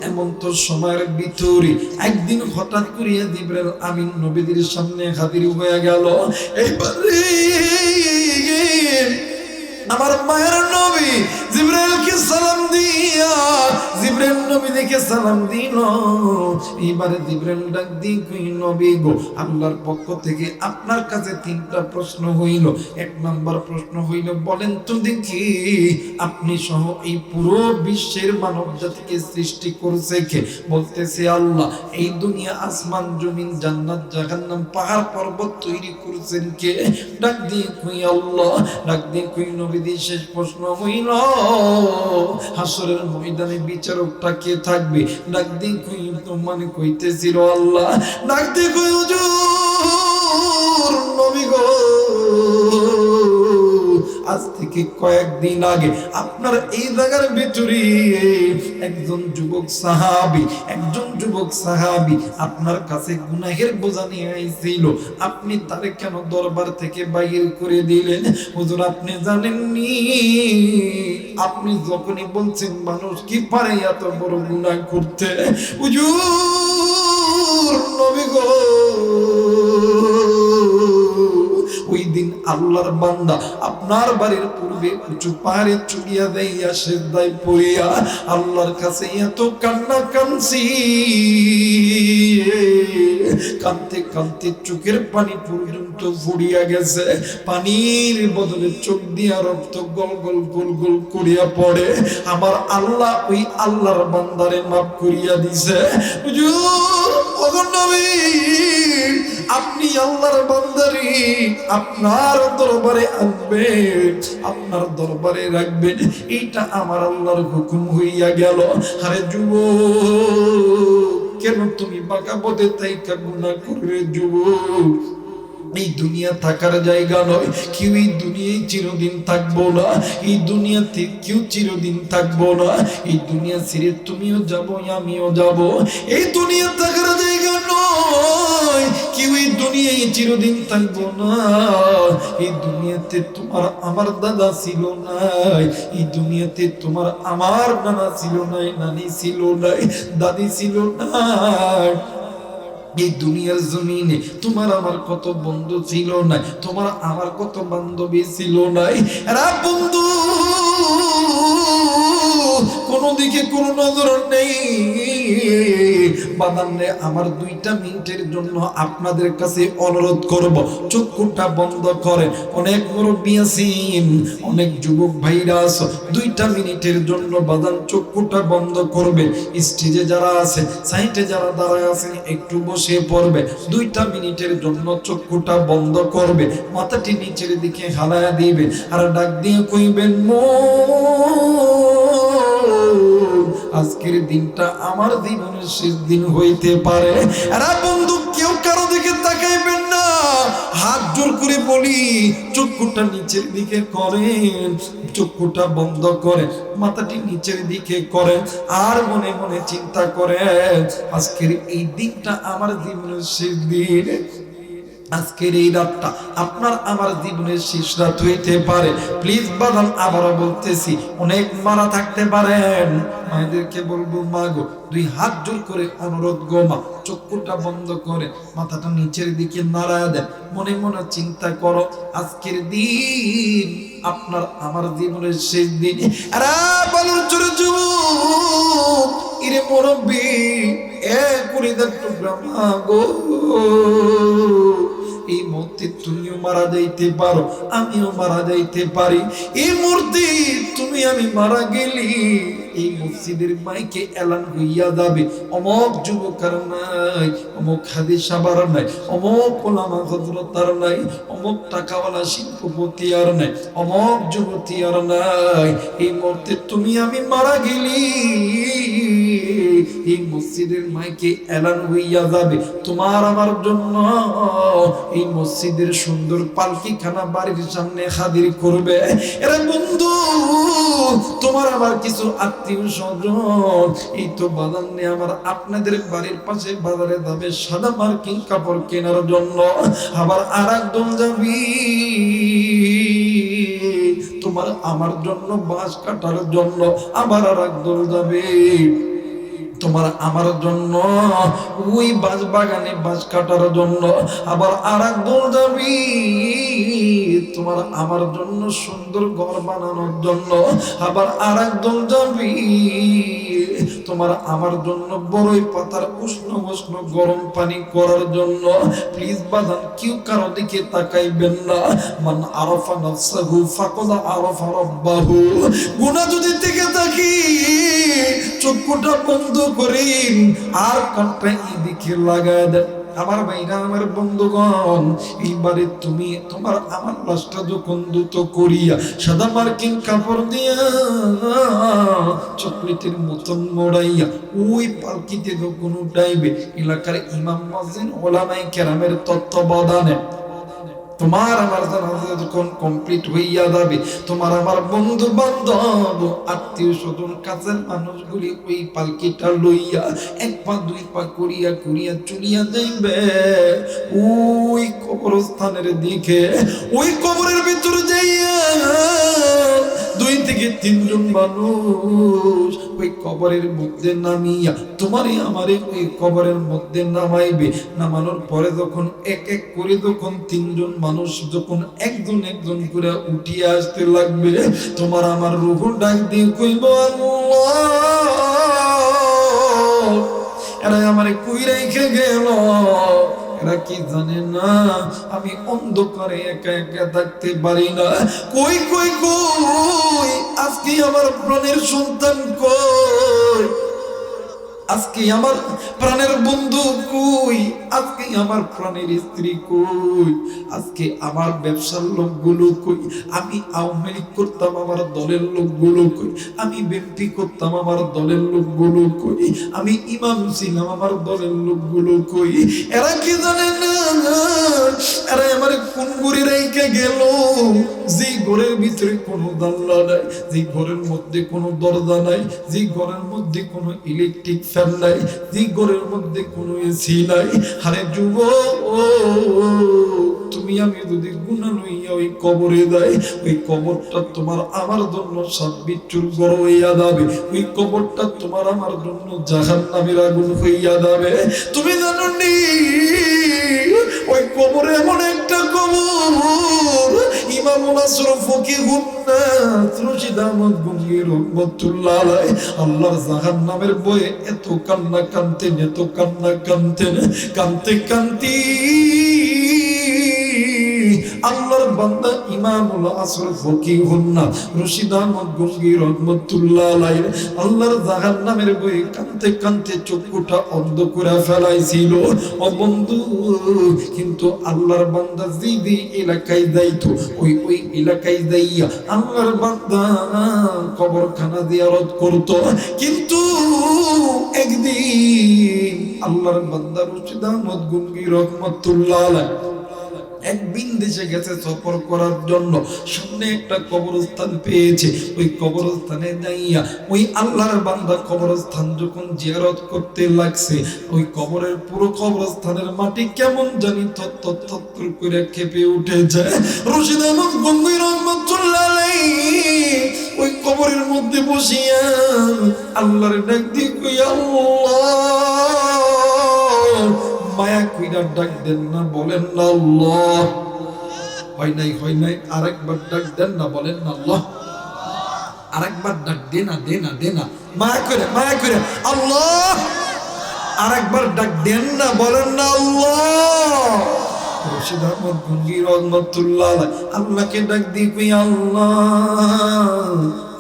এমন তো সময়ের ভিতরে একদিন হঠাৎ করিয়া জিবরাইল আমিন নবীদের সামনে হাজির হয়ে গেল। এইবারে আমার মায়ের নবী জিবরাইলকে সালাম দিয়া, জিবরাইল নবী দেখে সালাম দিল। এবারে জিবরাইল ডাক দিয়ে কই, নবী গো, আল্লাহর পক্ষ থেকে আপনার কাছে 3টা প্রশ্ন হইল। 1 নাম্বার প্রশ্ন হইল, বলেন তো দেখি আপনি সহ এই পুরো বিশ্বের মানব জাতিকে সৃষ্টি করছে কে? বলতেছে আল্লাহ। এই দুনিয়া, আসমান, জমিন, জান্নাত, জাহান্নাম, পাহাড় পর্বত তৈরি করছেন কে? ডাক দিয়ে কই আল্লাহ। ডাক দিয়ে কই নবী, শেষ প্রশ্ন হইল, হাসরের ময়দানে বিচারকটা কে থাকবে? ডাক দিয়ে কই, তো মানে কইতেছিল আল্লাহ। ডাক দিয়ে কই, হুজুর নবী গো, আজ থেকে কয়েকদিন আগে আপনার এই জায়গার ভিতরে একজন যুবক সাহাবী আপনার কাছে গুনাহের বোঝা নিয়ে আইছিল। আপনি তারে কেন দরবার থেকে বাইর করে দিলেন? হুজুর আপনি জানেননি, আপনি যখনই বলছেন মানুষ কি পারে এত বড় গুনাহ করতে? হুজুর নবী গো, ওই দিন আল্লাহর বান্দা আপনার বাড়ির পূর্বে উঁচু পাহাড়ে চুকিয়া দেইয়া সেজদায় পড়িয়া আল্লাহর কাছে এত কান্না কাঁদছি, কাঁদতে কাঁদতে চোখের পানি পর্যন্ত ফুরিয়া গেছে। পানির বদলে চোখ দিয়া রক্ত গল গল গোল গোল করিয়া পড়ে। আমার আল্লাহ ওই আল্লাহর বান্দারে মাফ করিয়া দিছে। আপনি আল্লাহর বান্দারে আপনার দরবারে আনবেন, আপনার দরবারে রাখবেন, এইটা আমার আল্লাহর হুকুম হইয়া গেল। আরে যুবক, কেন তুমি বাঁকা পথে তাইকা গুনাহ করবে? যুবক, এই দুনিয়া থাকার জায়গা নয়। কেউ এই দুনিয়ায় চিরদিন থাকবো না, এই দুনিয়াতে কেউ চিরদিন থাকবো না। এই দুনিয়া ছেড়ে তুমিও যাবো, আমিও যাব। এই দুনিয়া থাকার জায়গা নয়, কেউ এই দুনিয়ায় চিরদিন থাকবো না। এই দুনিয়াতে তোমার আমার দাদা ছিল নাই, এই দুনিয়াতে তোমার আমার নানা ছিল নাই, নানি ছিল নাই, দাদি ছিল নাই। এই দুনিয়ার জমিনে তোমার আমার কত বন্ধু ছিল না, তোমার আমার কত বান্ধবী ছিল নাই। এরা বন্ধু কোন দিকে কোন নজর নেই। বাদামনে আমার 2টা মিনিটের জন্য আপনাদের কাছে অনুরোধ করব, চক্ষুটা বন্ধ করে। অনেক মুরব্বী আছেন, অনেক যুবক ভাইরা আছে, 2টা মিনিটের জন্য বাদাম চক্ষুটা বন্ধ করবে। স্টেজে যারা আছে, সাইডে যারা দাঁড়ায় আছেন, একটু বসে পড়বে। 2টা মিনিটের জন্য চক্ষুটা বন্ধ করবে, মাথাটি নিচের দিকে হালায়া দিবে, আর ডাক দিয়ে কইবেন, আজকের দিনটা আমার জীবনের শেষ দিন হইতে পারে। এরা বন্ধু কেউ কারো দিকে তাকাইবেন না, হাত জোর করে বলি, চক্ষুটা নিচের দিকে করেন, চক্ষুটা বন্ধ করে মাথাটি নিচের দিকে করেন, আর মনে মনে চিন্তা করেন আজকের এই দিনটা আমার জীবনের শেষ দিন। আজকের এই রাতটা আপনার আমার জীবনের শেষ রাত হইতে পারে। প্লিজ বাদাম, আবারও বলতেছি, অনেক মারা থাকতে পারেন। মায়েদেরকে বলবো, মা গো, দুই হাত জোর করে অনুরোধ গো মা, চক্ষুটা বন্ধ করে মাথাটা নিচের দিকে নাড়ায় দেন, মনে মনে চিন্তা করো, আজকের দিন আপনার আমার জীবনের শেষ দিন। আরে বলুন ছোট যুবক, ইরে মুরব্বি, এ কুড়িদার টুকরা মা গো, এই মুহূর্তে তুমিও মারা যাইতে পারো, আমিও মারা যাইতে পারি। এই মুহূর্তে তুমি আমি মারা গেলি, এই মসজিদের মাইকে এলান হইয়া যাবে, অমক যুবকার নাই, অমক হাদিসাবার নাই, অমক ওলামা হযরত আর নাই, অমক টাকাওয়ালা শিল্পপতি আর নাই, অমক যুবতী আর নাই। এই মুহূর্তে তুমি আমি মারা গেলি, এই মসজিদের মাইকে এলান হইয়া যাবে তোমার আমার জন্য। এই মসজিদের সুন্দর পালকিখানা বাড়ির সামনে হাজির করবে। এরা বন্ধু, তোমার আমার কিছু আত্মীয় স্বজন এই তো বাজার নিয়ে আমার আপনাদের বাড়ির পাশে বাজারে যাবে সাদা মার্কিন কাপড় কেনার জন্য, আবার আর একদম যাবি তোমার আমার জন্য বাঁশ কাটার জন্য, আবার আর একদম যাবে তোমার আমার জন্য ওই বাঁশ বাগানে বাঁশ কাটার জন্য, আবার আর এক দল যাবি তোমার আমার জন্য সুন্দর ঘর বানানোর জন্য, আবার আর এক দল যাবি তোমার আমার জন্য বড়ই পাতার উষ্ণ উষ্ণ গরম পানি করার জন্য। প্লিজ বাদান, কেউ কারো দিকে তাকাইবেন না। মান আরাফা নাফসাহু ফাকাদ আরাফা রাব্বাহু। গুনাহ যদি থেকে থাকি চক্ষুটা বন্ধ করেন আর কানটা এদিকে লাগায় দেন। আমার ভাইরা, আমার বন্ধুগণ, এইবারে তুমি তোমার আমার লাশটা যখন দ্রুত করিয়া সাদা মার্কিন কাপড় দিয়া চকলেটের মতন মোড়াইয়া ওই পালকিতে যখন উঠাইবে, এলাকার ইমাম মুয়াজ্জিন ওলামায়ে কেরামের তত্ত্বাবধানে তোমার আমার জানাজা যখন কমপ্লিট হইয়া যাবে, তোমার আমার বন্ধু বান্ধব আত্মীয় স্বজন কাছের মানুষগুলি ওই পালকিটা লইয়া এক পা দুই পা করিয়া করিয়া চলিয়া যাইবে ওই কবরস্থানের দিকে। ওই কবরের ভিতরে যাইয়া 2 থেকে 3 জন মানুষ ওই কবরের মধ্যে নামিয়া তোমারই আমারে ওই কবরের মধ্যে নামাইবে। নামানোর পরে যখন এক এক করে যখন 3 জন মানুষ যখন একজন একজন করে উঠিয়ে আসতে লাগবে, তোমার আমার রূহ ডাক দিয়ে কইব, আল্লাহ, এরা আমারে কই রেখে গেল? এরা কি জানে না আমি অন্ধকারে একা একা থাকতে পারি না? কই কই কই আজকে আমার প্রাণের সন্তান কই? আজকে আমার প্রাণের বন্ধু কই? আজকে আমার প্রাণের স্ত্রী কই? আজকে আমার ব্যবসার লোকগুলো কই? আমি আওয়ামী লীগ করতাম, আমার দলের লোকগুলো কই? আমি বিএনপি করতাম, আমার দলের লোকগুলো কই? আমি ইমাম ছিলাম, আমার দলের লোকগুলো কই? এরা কি জানে না এরা আমার কোন ঘরে রেখে গেল? যে ঘরের ভিতরে কোনো জানলা নাই, যে ঘরের মধ্যে কোনো দরজা নাই, যে ঘরের মধ্যে কোনো ইলেকট্রিক ফ্যান নাই, যে ঘরের মধ্যে কোনো এসি নাই। আরে যুবক, তুমি আমি যদি গুনাহ লইয়া ওই কবরে যাই, ওই কবরটা তোমার আমার জন্য 7 বিচ্ছুর ঘর হইয়া যাবে। ওই কবরটা তোমার আমার জন্য জাহান্নামের আগুন হইয়া যাবে। তুমি জানো নি ওই কবরে এমন একটা কবর ইমামুল আসর ফকিহুন নাস রশিদ আহমদ গঙ্গী রহমাতুল্লাহ আলাইহি আল্লাহর জাহান্নামের ভয়ে এত কান্না কানতেন, এত কান্না কানতেন, কানতে কানতে আল্লাহর বান্দা ইমামুল আসর ফকিহুন নাস রশিদ আহমদ গঙ্গী রহমাতুল্লাহ আলাইহি আল্লাহর জাহান্নামের ভয়ে কানতে কানতে চক্ষুটা অন্ধ করে ফেলাইছিল। ও বন্ধু, কিন্তু আল্লাহর বান্দা যেই এলাকায় যাইতো ওই ওই এলাকায় যাইয়া আল্লাহর বান্দা কবরখানা জিয়ারত করত। কিন্তু একদিন আল্লাহর বান্দা রশিদ আহমদ গঙ্গী রহমাতুল্লাহ আলাইহি এক বিদেশে গেছে সফর করার জন্য, সামনে একটা কবরস্থান পেয়েছে। ওই কবরস্থানে যাইয়া ওই আল্লাহর বান্দা কবরস্থান যখন জিয়ারত করতে লাগছে, ওই কবরের পুরো কবরস্থানের মাটি কেমন জানি থরথর থরথর করে কেঁপে উঠেছে। রশিদ আহমদ গঙ্গুই রহমাতুল্লাহ আলাইহি ওই কবরের মধ্যে বসিয়া আল্লাহর ডাক দিয়ে কই, আল্লাহ, মায়া কইরা ডাক দেন না, বলেন না আল্লাহ। হয় নাই আরেকবার ডাক দেন না, বলেন না আল্লাহ। আরেকবার ডাক দে না মায়া করে আল্লাহ। আরেকবার ডাক দেন না, বলেন না আল্লাহ। রশিদ আহমদ গঙ্গুই রহমাতুল্লাহ আলাইহি আল্লাহকে ডাক দিয়ে কই, আল্লাহ,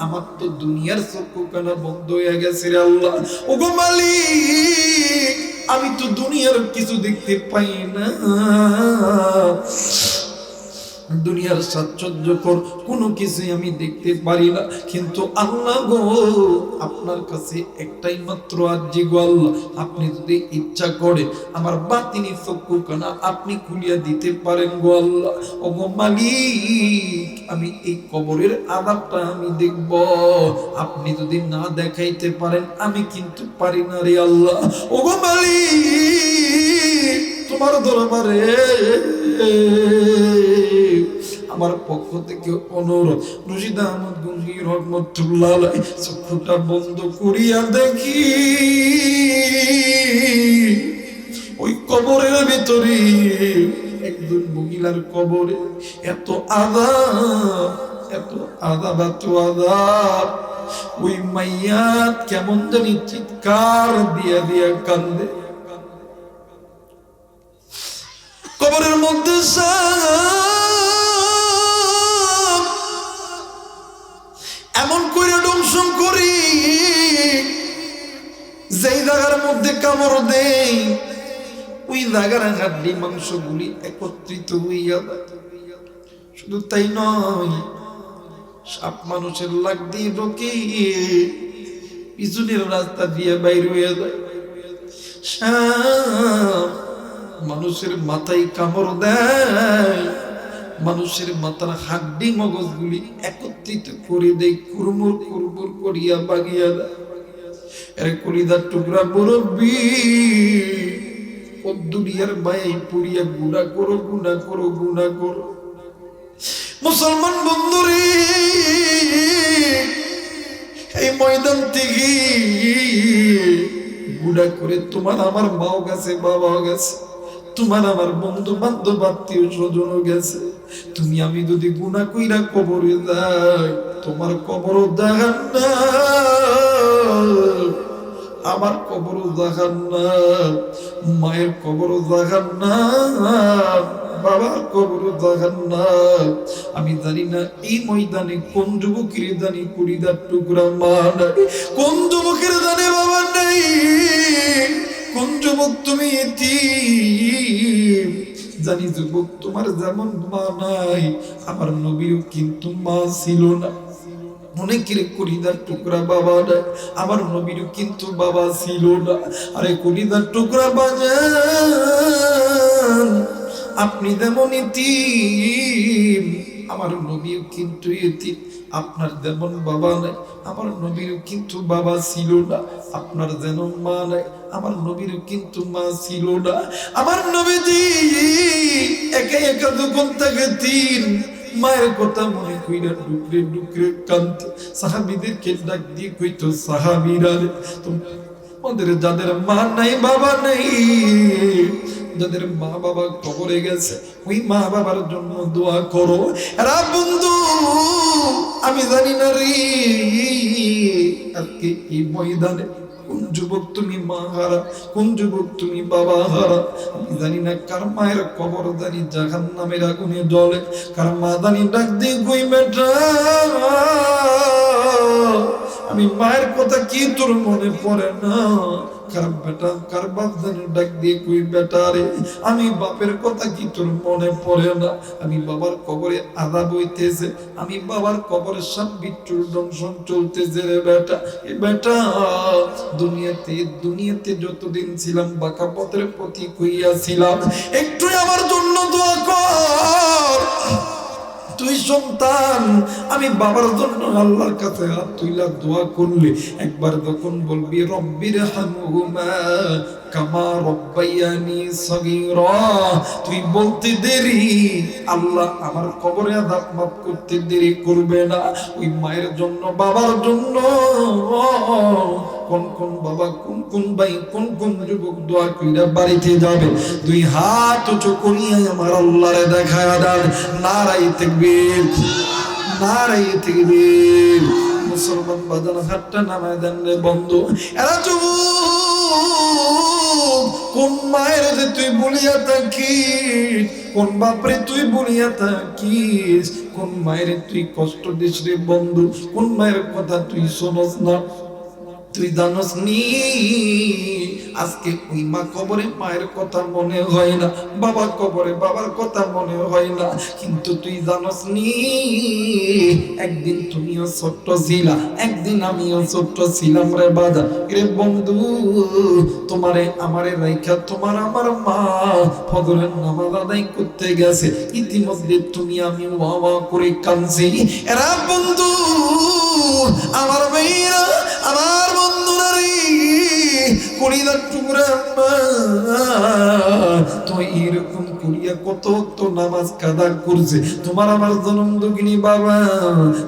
আমার তো দুনিয়ার চক্ষু কানা বন্ধ হয়ে গেছে রে আল্লাহ। ওগো মালিক, আমি তো দুনিয়ার কিছু দেখতে পাই না, দুনিয়ার সাচ্ছন্দ্যকর কোনো কিছুই আমি দেখতে পারি না। কিন্তু আল্লাহ গো, আপনার কাছে একটাই মাত্র আরজি গো আল্লাহ, আপনি যদি ইচ্ছা করে আমার বাতিনি চক্ষু কানা আপনি খুলিয়া দিতে পারেন গো আল্লাহ। ও গো মালিক, আমি এই কবরের আযাবটা আমি দেখব, আপনি যদি না দেখাইতে পারেন আমি কিন্তু পারি না রে আল্লাহ। ও গো মালিক, তোমার দরবারে আমার পক্ষ থেকে অনুরোধ, রশিদ আহমদ গঙ্গুই রহমাতুল্লাহ আলাইহি চক্ষুটা বন্ধ করিয়া দেখি ওই কবরের ভিতরে একজন মহিলার কবরে এত আযাব। ওই মাইয়াত কেমন জানি চিৎকার দিয়া দিয়া কান্দে। কবরের মধ্যে এমন করে দংশন করি, যেই জায়গার মধ্যে কামড় দেই ওই জায়গার হাড্ডি মাংসগুলি একত্রিত হইয়া যায়। শুধু তাই নয়, সাপ মানুষের লাগ দিয়ে ঢোকে, পিছনের রাস্তা দিয়ে বাইর হয়ে যায়। সাপ মানুষের মাথায় কামড় দেয়, মানুষের মাথার হাড্ডি মগজগুলি একত্রিত করে দেয়, কুরমুর কুরমুর করিয়া বাগিয়া দেয়। এর কলিদার টুকরা মুরব্বি, ও দুনিয়ার মায়াই পুরিয়া গুনাহ করো। মুসলমান বন্ধুরে, এই ময়দান থেকে গুনাহ করে তোমার আমার মাও গেছে, বাবাও গেছে, তোমার আমার বন্ধু বান্ধব আত্মীয় স্বজনও গেছে। তুমি আমি যদি গুনাহ কইরা কবরে যাই, তোমার কবরও জাহান্নাম, আমার কবরও জাহান্নাম, মায়ের কবরও জাহান্নাম, বাবার কবরও জাহান্নাম। আমি জানি না এই ময়দানে কোন যুবকের জানি কুড়িদার টুকরা মা নাই, কোন যুবকের জানে বাবা নাই, কোন যুবক তুমি এতিম। জানি যুবক তোমার যেমন মা নাই, আমার নবীও কিন্তু মা ছিল না। অনেকের কলিজার টুকরা বাবা নাই, আমার নবীরও কিন্তু বাবা ছিল না। আরে কলিজার টুকরা বাজান, আপনি যেমন এতিম, আমার নবীও কিন্তু এতিম। আপনার যেমন বাবা নাই, আমার নবীরও কিন্তু বাবা ছিল না। আপনার যেন মা নাই, আমার নবীরও কিন্তু মা ছিল না। আমার নবীজি একা একা যখন থাকে তিন মায়ের কথা মনে কইরা ডুকরে ডুকরে কাঁদতো। সাহাবীদেরকে ডাক দিয়ে কইতো, সাহাবীরা তোমাদের যাদের মা নাই বাবা নাই, যাদের মা বাবা কবরে গেছে, ওই মা বাবার জন্য দোয়া করো। এরা বন্ধু, আমি জানি না রে আজকে এই ময়দানে কোন যুবক তুমি মা হারা, কোন যুবক তুমি বাবা হারা। আমি জানি না কার মায়ের কবর জানি জাহান্নামের আগুনে জ্বলে, কার মা জানি ডাক দিয়ে কই বেটা আমি মায়ের কথা কি তোর মনে পড়ে না? কার বেটা কার বাপ যেন ডাক দিয়ে কই বেটা রে, আমি বাপের কথা কি তোর মনে পড়ে না? আমি বাবার কবরে আযাব হইতেছে, আমি বাবার কবরে সব বিচ্ছুর দংশন চলতেছে রে বেটা। এ বেটা দুনিয়াতে যতদিন ছিলাম বাঁকা পথের প্রতি কইয়াছিলাম, একটু আমার জন্য দোয়া কর। তুই সন্তান, আমি বাবার জন্য আল্লাহর কাছে হাত তুইলা দোয়া করলে একবার যখন বলবি রব্বির হামহুমা কামা রব্বায়ানি সগীরা, তুই বলতে দেরি আল্লাহ আমার কবরে আযাব মাফ করতে দেরি করবে না। ওই মায়ের জন্য বাবার জন্য কোন কোন বাবা কোন কোন ভাই কোন কোন যুবক দোয়া কইরা বাড়িতে যাবে, দুই হাত উঁচু করিয়া আমার আল্লাহরে দেখায়া দেন। নারায়ে তাকবীর, নারায়ে তাকবীর। মুসলমান বাজান হাতটা নামায় দেন রে বন্ধু। এরা যুবক, কোন মায়ের যে তুই বলিয়া থাকিস, কোন বাপরে তুই বলিয়া থাকিস, কোন মায়ের তুই কষ্ট দিস রে বন্ধু, কোন মায়ের কথা তুই শোনস না, তুই জানস নি? আজকে ওই মা কবরে মায়ের কথা মনে হয় না, বাবা কবরে বাবার কথা মনে হয় না, কিন্তু তুই জানস নি একদিন তুমিও ছোট্ট ছিলা, একদিন আমিও ছোট্ট ছিলাম রে বাজা রে বন্ধু। তোমারে আমারে রাইখা তোমার আমার মা ফজরের নামাজ আদায় করতে গেছে, ইতিমধ্যে তুমি আমি ওয়া ওয়া করে কাঁদছি। এরা বন্ধু আমার ভাইরা, আমার বন্ধুরা রে, কলিজার টুকরা তো এরকম করিয়া কত তো নামাজ কাদা করছে, তোমার আমার জনম দুঃখিনী বাবা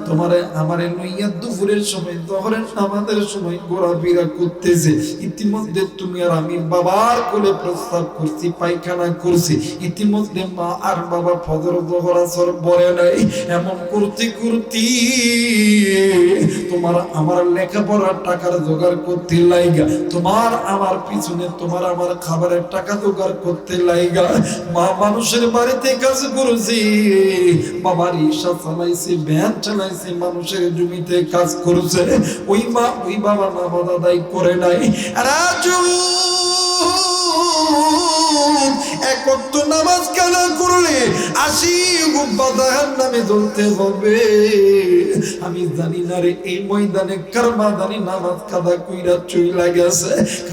তোমারে আমারে লইয়া দুপুরের সময় দহরের নামাজের সময় ঘোরাফেরা করতেছে, ইতিমধ্যে তুমি আর আমি বাবার কোলে প্রস্তাব করছি, পায়খানা করছি, ইতিমধ্যে মা আর বাবা ফজর জোহর আসর পড়ে নাই। এমন করতে করতে তোমার আমার লেখাপড়ার টাকার জোগাড় করতে লাইগা, তোমার আমার পিছনে তোমার আমার খাবারের টাকা জোগাড় করতে লাইগা মা মানুষের বাড়িতে কাজ করেছি, বাবা রিক্সা চালাইছে, ভ্যান চালাইছে, মানুষের জমিতে কাজ করেছে, ওই মা ওই বাবা নামাজ আদায় করে নাই। এক ওয়াক্ত নামাজ কাদা করলে 80 গুব্বা জাহান্নামে জ্বলতে হবে। আমি জানি না রে এই ময়দানে কার মাদানি নামাজ কাদা কইরা চইলা গেছে।